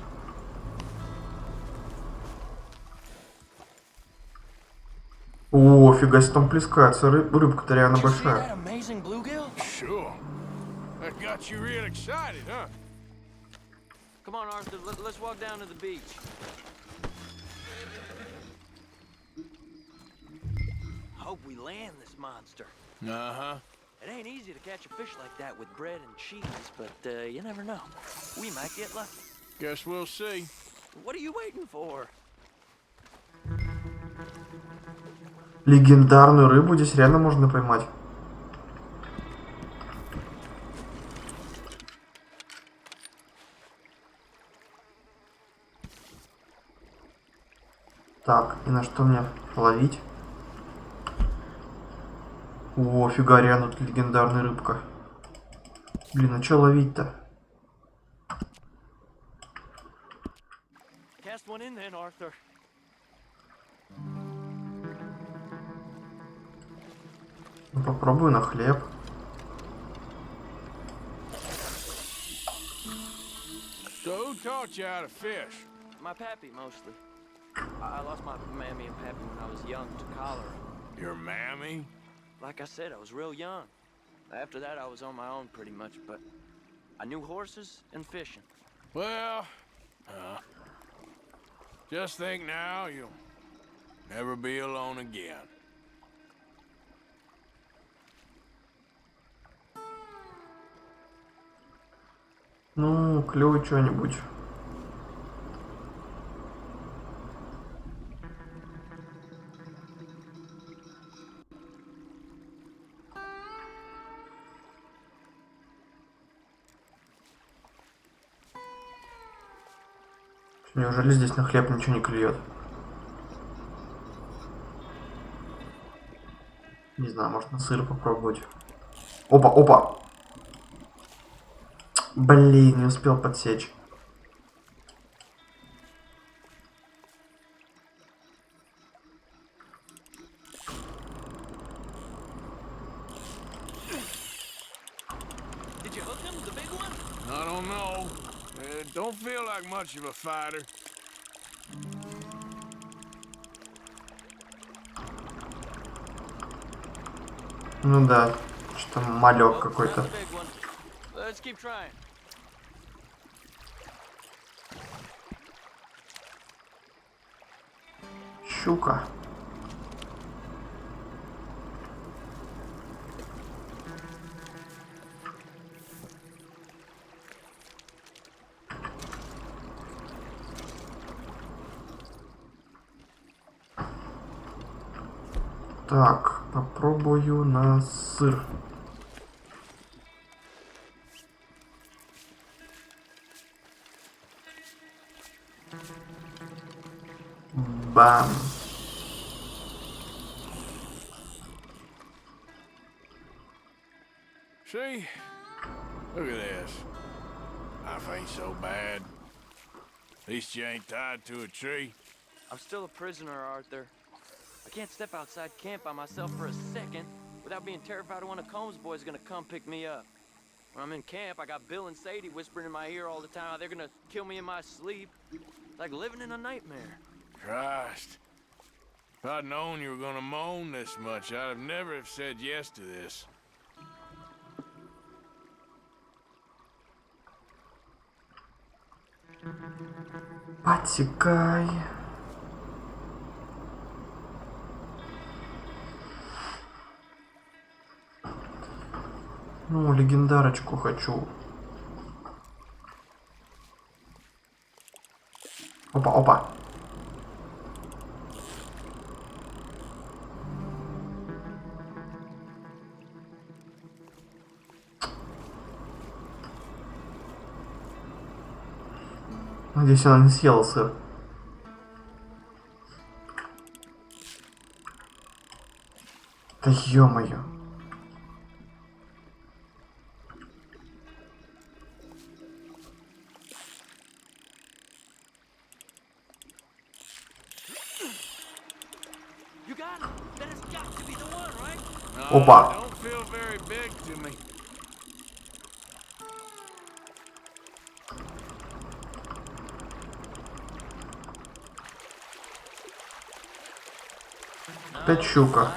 A: О, фига себе, там плескается рыбка-то реально большая.
C: Sure. That got you real excited, huh?
R: Come on, Arthur, let's walk down to the beach. Hope we land this monster.
C: Uh-huh.
R: It ain't easy to catch a fish like that with bread and cheese, but you never know. We might get lucky.
C: Guess we'll see.
R: What are you waiting for?
A: Легендарную рыбу здесь реально можно поймать. Так, и на что мне ловить? О, фига, реально тут легендарная рыбка. Блин, а что ловить-то?
R: Cast one in then, Arthur.
A: Ну, попробую на хлеб.
C: So who taught you how to fish?
R: My pappy, mostly. I lost my mammy and pappy when I was young to cholera.
C: Your mammy?
R: Like I said, I was real young. After that, I was on my own pretty much, but I knew horses and fishing.
C: Well, just think now you'll never be alone again.
A: Ну, клёвый что-нибудь. Неужели здесь на хлеб ничего не клюет? Не знаю, может на сыр попробовать. Опа, опа! Блин, не успел подсечь.
R: Did you hook him, the big one?
C: I don't know. Don't feel like much of a fighter.
A: Ну да, что малек какой-то.
R: Let's keep trying.
A: Щука. Так, попробую на сыр. Бам.
D: See? Look at this. Life ain't so bad. At least you ain't tied to a tree.
R: I'm still a prisoner, Arthur. I can't step outside camp by myself for a second without being terrified of one of Combs' boys gonna come pick me up. When I'm in camp, I got Bill and Sadie whispering in my ear all the time how they're gonna kill me in my sleep. It's like living in a nightmare.
D: Christ. If I'd known you were gonna moan this much, I'd have never have said yes to this.
A: Подсекай. Ну, легендарочку хочу. Опа, опа. Надеюсь, она не съела сыр. Да ё-моё. Опа.
D: Don't feel very big to me.
A: Опять щука.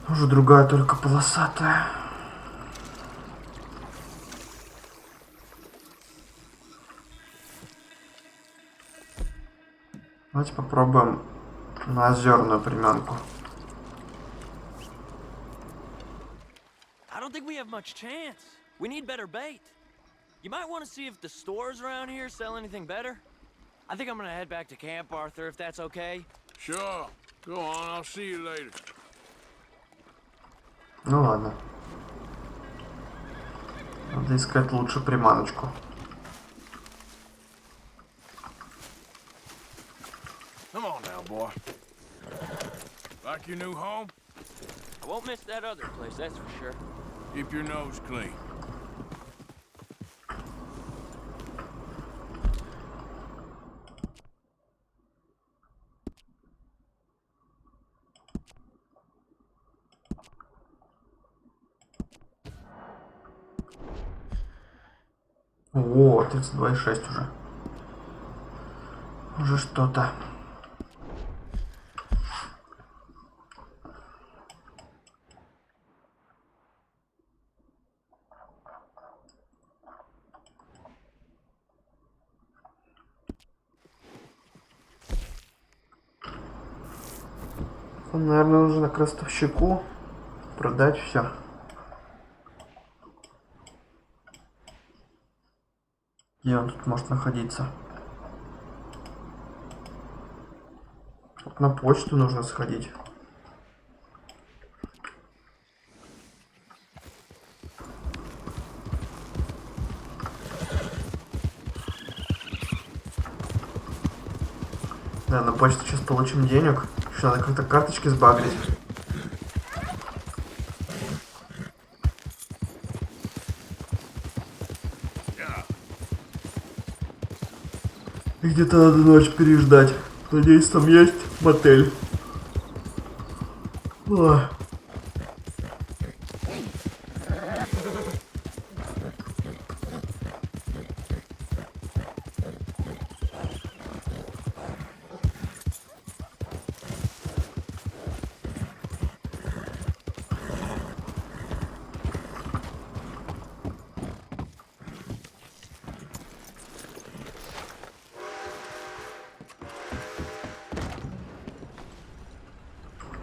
A: Уже другая, только полосатая. Давайте попробуем на озерную приманку.
R: I don't think we have much chance. We need better bait. You might want to see if the stores around here sell anything better. I think I'm gonna head back to camp, Arthur, if that's okay.
D: Sure. Go on, I'll see you later.
A: Ну ладно. Надо искать лучше приманочку.
D: Come on now, boy. Like your new home?
R: I won't miss that other place, that's for sure.
D: Keep your nose clean.
A: О, 32,6 уже. Уже что-то. Наверное, нужно к ростовщику продать все. Где он тут может находиться? Вот на почту нужно сходить. Да, на почту сейчас получим денег. Еще надо как-то карточки сбагрить. И где-то надо ночь переждать. Надеюсь, там есть мотель. Ой.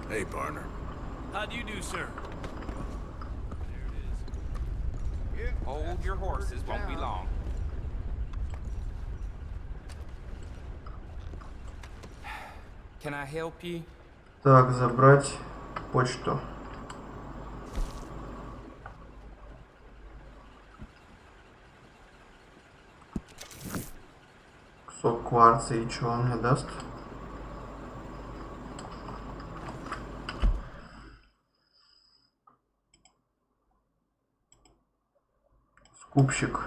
D: Hey, partner.
N: How do you do, sir?
T: Hold your horses, won't be long. Can I help you?
A: Так, забрать почту. Кусок кварца, и что он мне даст? Скупщик.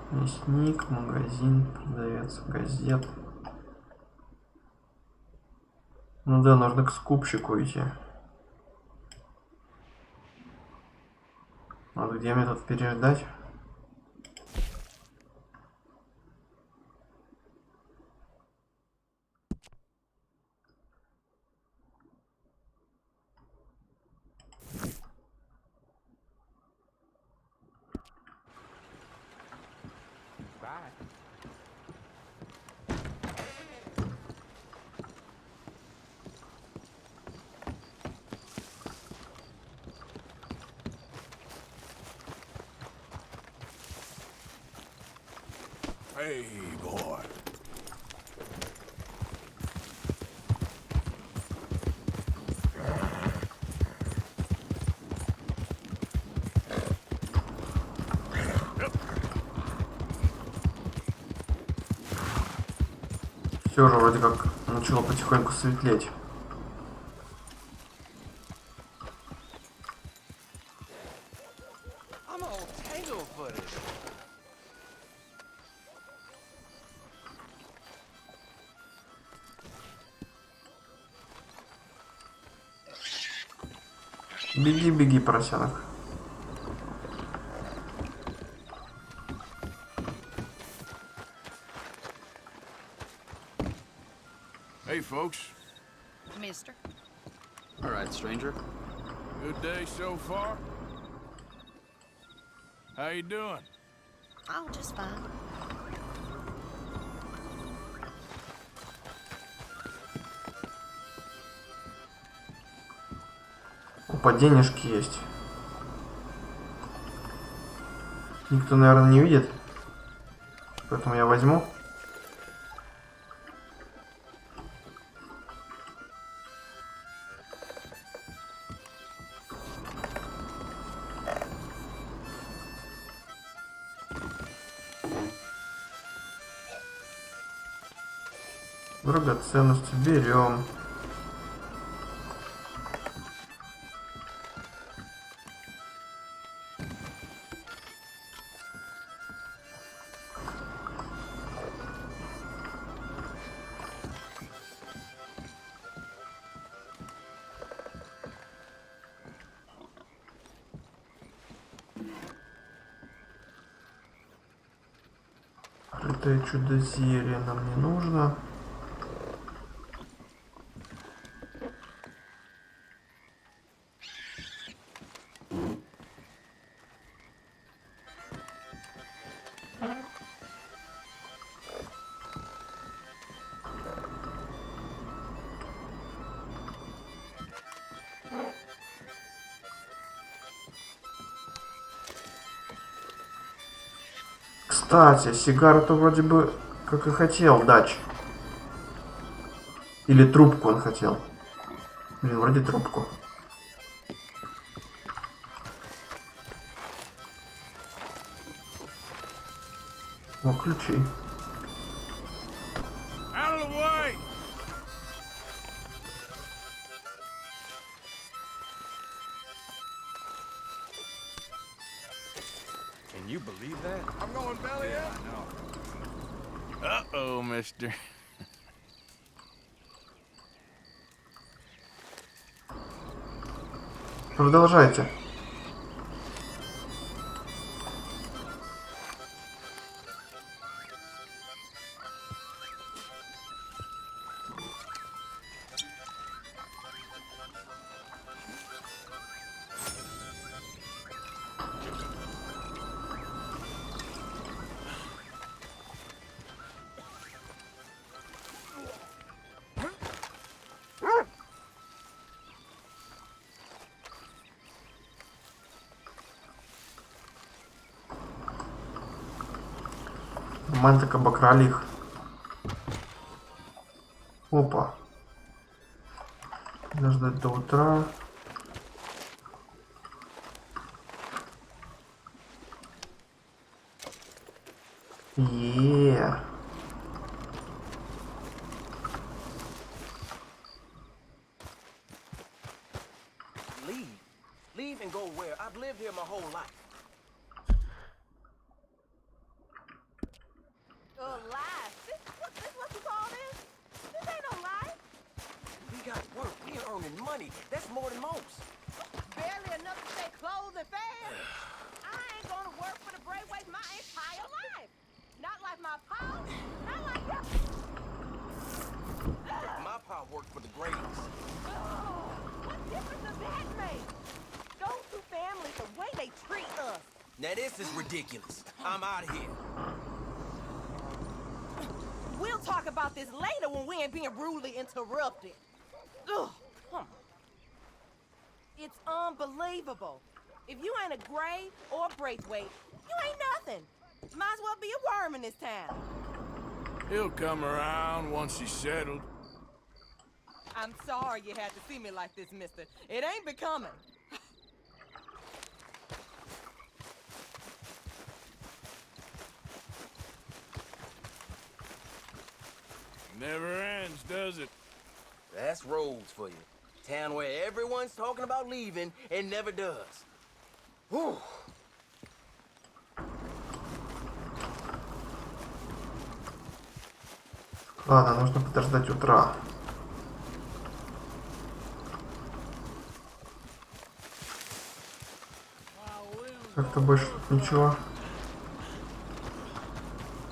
A: Мясник, магазин, продавец газет. Ну да, нужно к скупщику идти. Вот где мне тут переждать?
C: Hey, boy.
A: Все же вроде как начало потихоньку светлеть. Беги, беги, поросенок.
C: Hey, folks.
F: Mister.
T: All right, stranger.
C: Good day so far? How you doing?
F: Oh, just fine.
A: Опа, денежки есть. Никто, наверное, не видит. Поэтому я возьму. Драгоценности берем. Это чудо-зелье нам не нужно. Кстати, сигару-то вроде бы как и хотел дать. Или трубку он хотел. Блин, вроде трубку. О, ключи.
C: Out of the way!
N: Can you believe that?
C: I'm going belly up.
N: Uh-oh, mister.
A: Продолжайте. Мы так обокрали их. Опа. Надо ждать до утра. Yeah.
U: Leave and go where? I've lived here my whole life.
M: Life? This what you call this? This ain't no life.
U: We got work. We're earning money. That's more than most.
M: Barely enough to stay clothed and fed. I ain't gonna work for the Braithwaites my entire life. Not like my pa. Not like you.
U: My pa worked for the Grays.
M: What difference does that make? Those two families, the way they treat us.
U: Now this is ridiculous. I'm out of here.
M: We'll talk about this later when we ain't being rudely interrupted. Ugh, come on. It's unbelievable. If you ain't a Gray or a Braithwaite, you ain't nothing. Might as well be a worm in this town.
D: He'll come around once he's settled.
M: I'm sorry you had to see me like this, mister. It ain't becoming.
D: Never ends, does it?
U: That's Rhodes for you. Town where everyone's talking about leaving and never does. Whew.
A: Ладно, нужно подождать утра. Как-то больше тут ничего.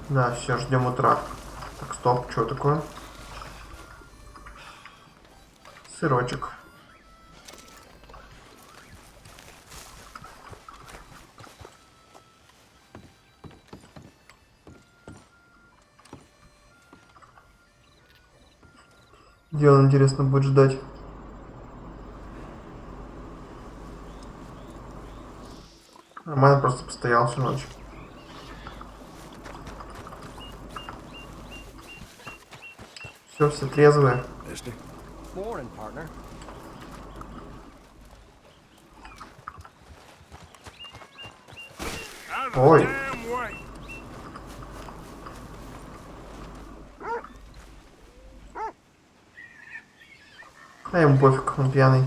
A: Да, все, ждем утра. Так, стоп, что такое? Сырочек. Где он, интересно, будет ждать? Нормально, просто постоял всю ночь. Все трезвые.
Q: Morning, partner.
A: Ой. А ему пофиг, он пьяный.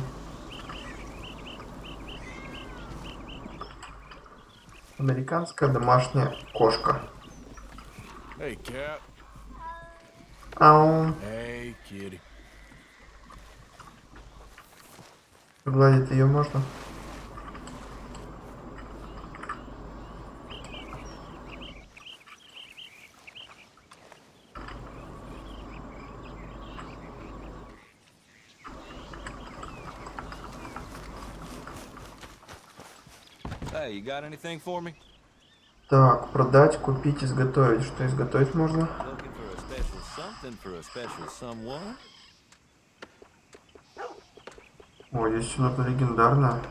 A: Американская домашняя кошка.
D: Hey, cat.
A: Ау.
D: Hey, kitty.
A: Погладить ее можно?
N: Hey, you got anything for me?
A: Так, продать, купить, изготовить. Что изготовить можно?
N: Looking for a special something for a special someone?
A: Ой, здесь что-то легендарное.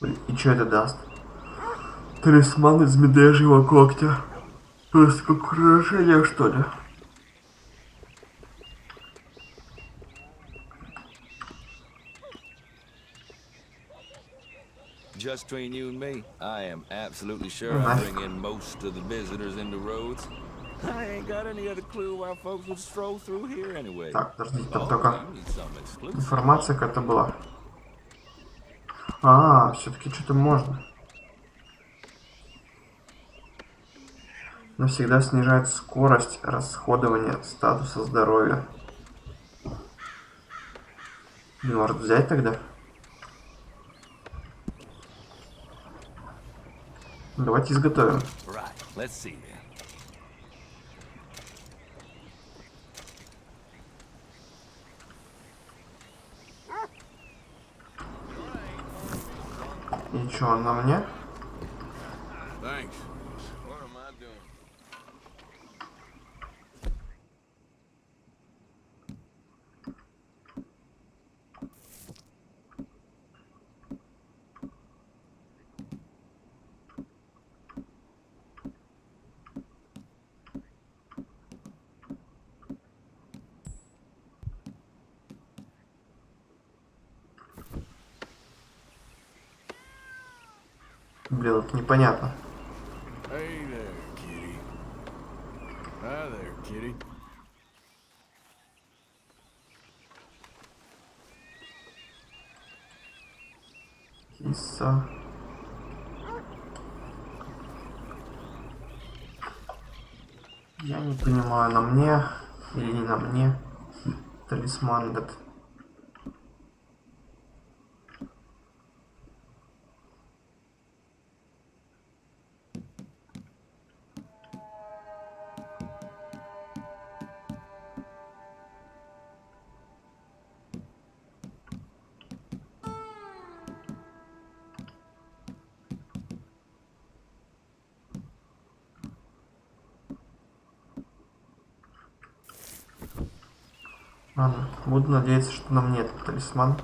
A: И что это даст? Талисман из медвежьего когтя. Просто как украшение, что ли?
N: Just between you and me, I am absolutely sure I bring in most of the visitors into Rhodes. I ain't got any other clue why folks would stroll through here anyway.
A: Так, подождите, там только информация какая-то была. А, все-таки что-то можно. Навсегда снижает скорость расходования статуса здоровья. Блин, может взять тогда? Давайте изготовим.
N: Right, let's see then.
A: И что, он на мне?
D: Thanks.
R: What am I doing?
A: Блин, это непонятно.
D: Hey there, kitty. Hi there, kitty.
A: Киса. Я не понимаю, на мне или не на мне талисман этот. Ладно, буду надеяться, что на мне этот талисман.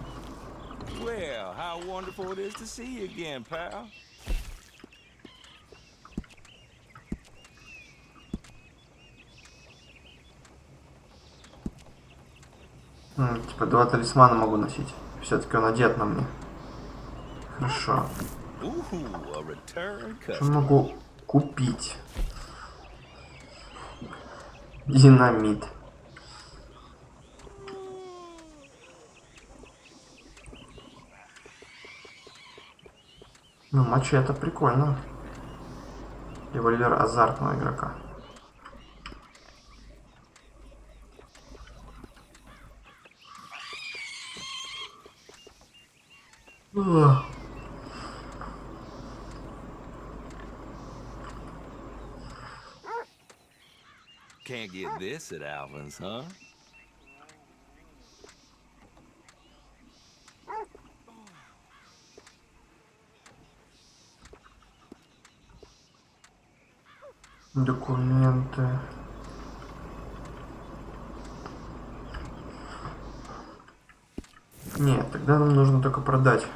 N: Well, how wonderful it is to see you again, pal.
A: Типа 2 талисмана могу носить. Все-таки он одет на мне. Хорошо. Что могу купить? Динамит. Ну, мачете прикольно. Револьвер азартного игрока.
N: Can't get this at Alvin's, huh?
A: Документы. Нет, тогда нам нужно только продать.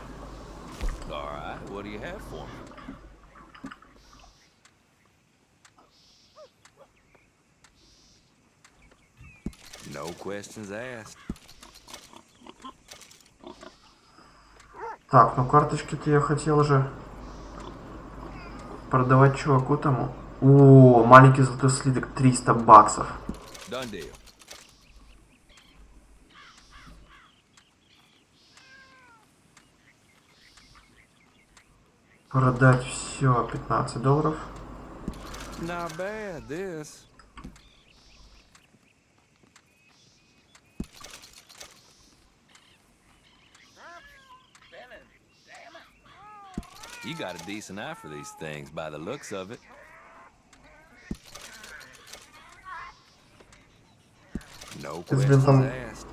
N: Alright, what do you have for me? No questions asked.
A: Так, ну карточки-то я хотел же продавать чуваку тому. О, маленький золотой слиток, 300 баксов.
N: Done deal.
A: Продать все, 15 долларов.
N: Not bad, this. You got a decent eye for these things by the looks of it. No questions
A: там
N: asked.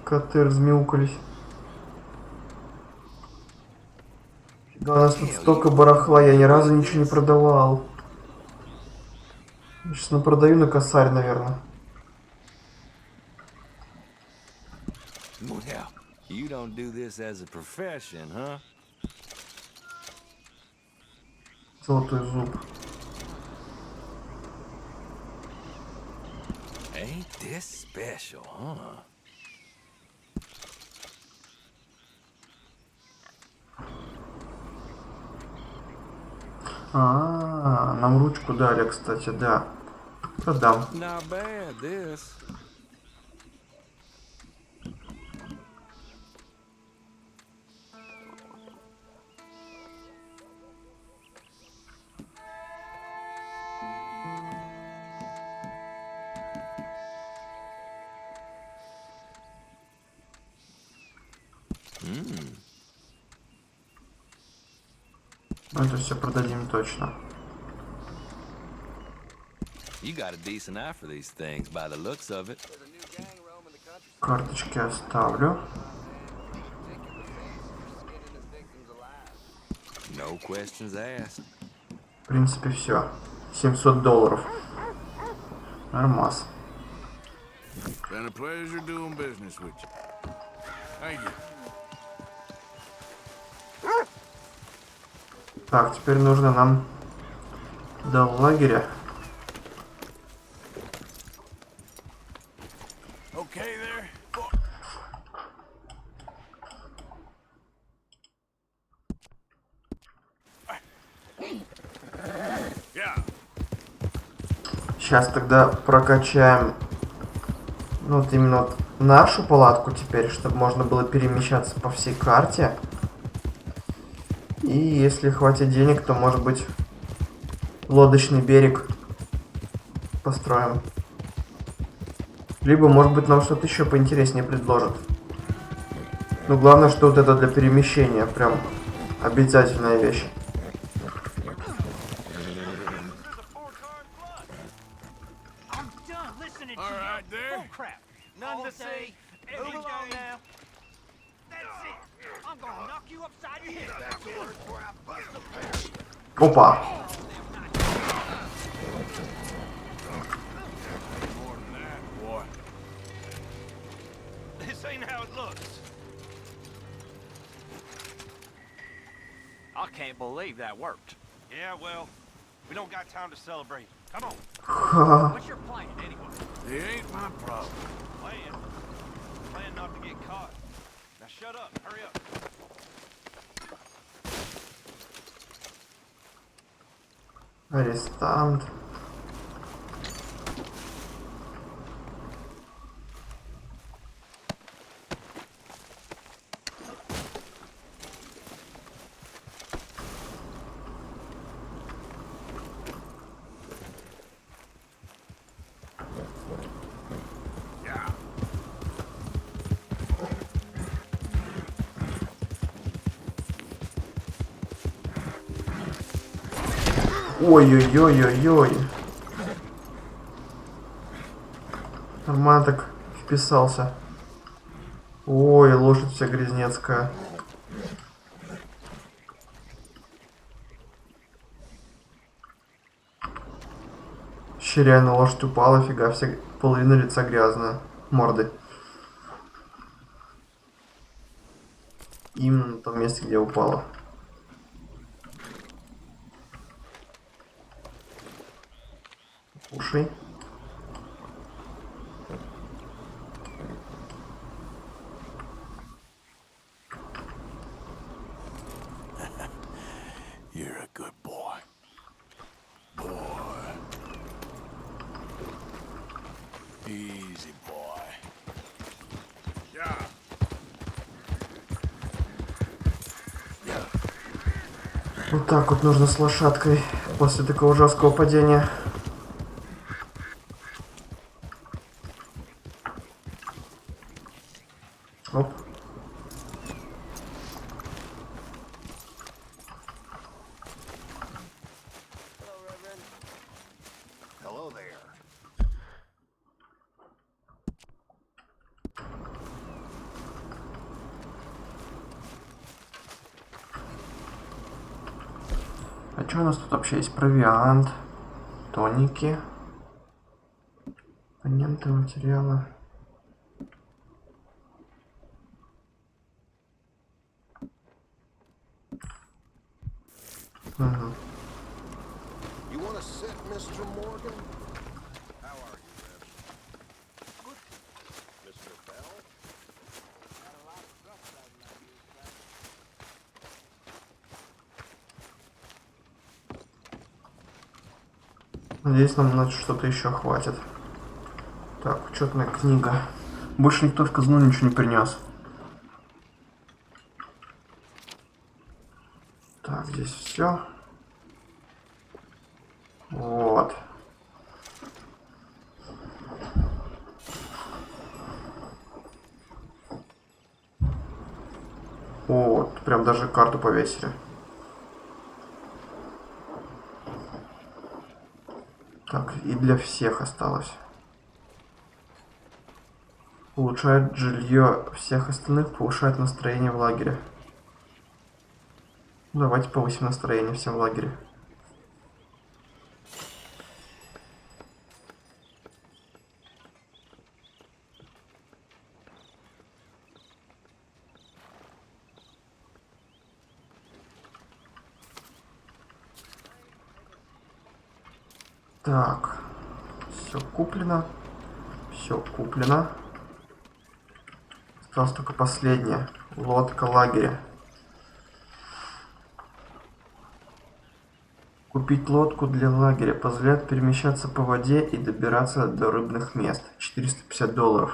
A: коты размяукались. Да, у нас тут столько барахла, я ни разу ничего не продавал. Сейчас напродаю на косарь, наверное.
N: Well, you don't do this as a profession, huh?
A: Золотой зуб.
N: Ain't this special, huh?
A: Нам ручку дали, кстати, да. Продам.
N: Not bad, this.
A: Это все продадим точно.
N: You got a decent eye for these things by the looks of it.
A: Карточки оставлю.
N: No questions asked.
A: В принципе, все. 700 долларов. Нормас.
C: Been a pleasure doing business with you. Thank you.
A: Так, теперь нужно нам до лагеря.
C: Okay there?
A: Сейчас тогда прокачаем вот именно вот нашу палатку теперь, чтобы можно было перемещаться по всей карте. И если хватит денег, то, может быть, лодочный берег построим. Либо, может быть, нам что-то еще поинтереснее предложат. Но главное, что вот это для перемещения прям обязательная вещь. Опа!
D: This ain't how it looks. I can't believe that worked. Yeah, well, we don't got time to celebrate. Come on. What's your plan, anyway?
C: It ain't my problem.
D: Plan not to get caught. Now shut up. Hurry up.
A: Арестант. Ой-ой-ой-ой-ой. Нормально так вписался. Ой, лошадь вся грязнецкая. Вообще реально лошадь упала, фига, вся половина лица грязная. Морды. Именно на том месте, где упала. Кушай.
C: You're a good boy. Boy. Easy, boy. Yeah.
A: Вот так вот нужно с лошадкой после такого жесткого падения. Оп.
K: Hello there.
A: А что у нас тут вообще есть? Провиант, тоники, компоненты, материалы. Угу.
K: You want to sit, Mr. Morgan? How are you, Reb? Mr. Bell?
A: Надеюсь, нам на что-то еще хватит. Так, учетная книга. Больше никто в казну ничего не принес. Так, здесь все. Вот. Вот, прям даже карту повесили. Так, и для всех осталось. Улучшает жилье всех остальных, повышает настроение в лагере. Давайте повысим настроение всем в лагере. Так, все куплено. Все куплено. Осталось только последнее. Лодка лагеря. Купить лодку для лагеря. Позволяет перемещаться по воде и добираться до рыбных мест. $450.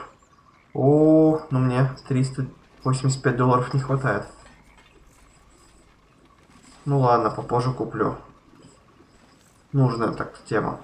A: О, ну мне $385 не хватает. Ну ладно, попозже куплю. Нужная так тема.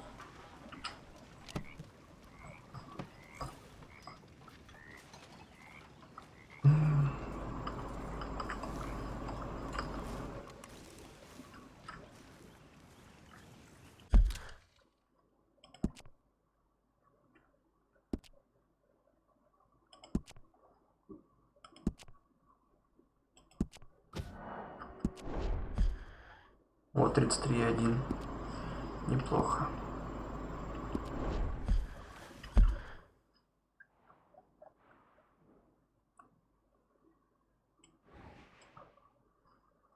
A: Вот 33.1. Неплохо.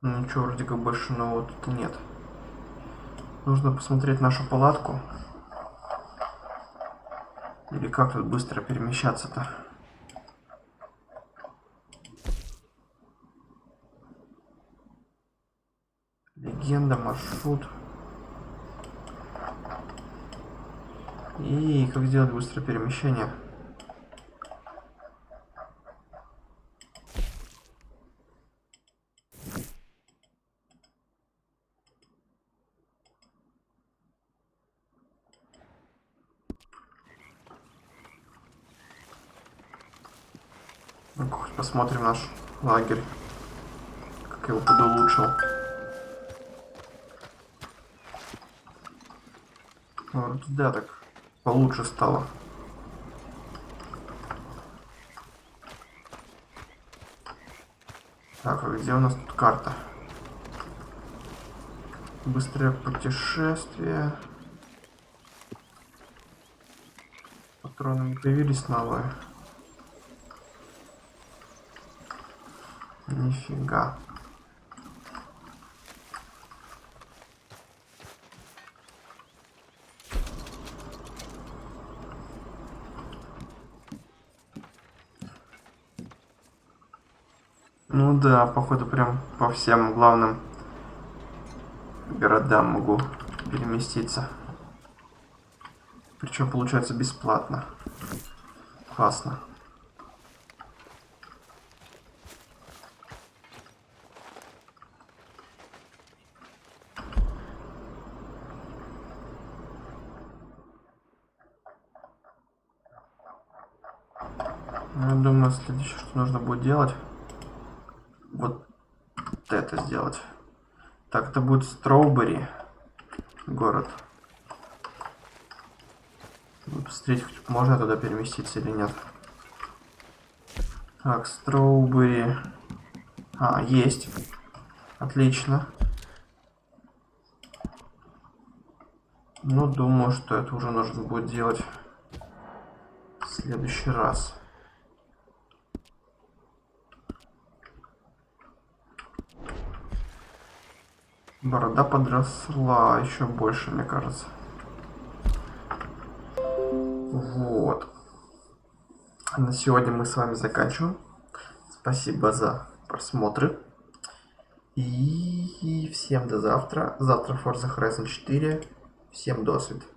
A: Ну ничего, вроде как больше нового тут нет. Нужно посмотреть нашу палатку. Или как тут быстро перемещаться-то? Легенда, маршрут. И как сделать быстрое перемещение? Ну-ка, хоть посмотрим наш лагерь. Как я его подулучшил. Вот, да, так получше стало. Так, а где у нас тут карта? Быстрое путешествие. Патроны не появились новые. Нифига. Ну да, походу прям по всем главным городам могу переместиться. Причем получается бесплатно. Классно. Я думаю, следующее, что нужно будет делать, вот это сделать. Так, это будет Строубери город. Посмотреть, можно туда переместиться или нет. Так, Строубери. А, есть. Отлично. Ну, думаю, что это уже нужно будет делать в следующий раз. Борода подросла еще больше, мне кажется. Вот. На сегодня мы с вами заканчиваем. Спасибо за просмотры. И всем до завтра. Завтра Forza Horizon 4. Всем до свидания.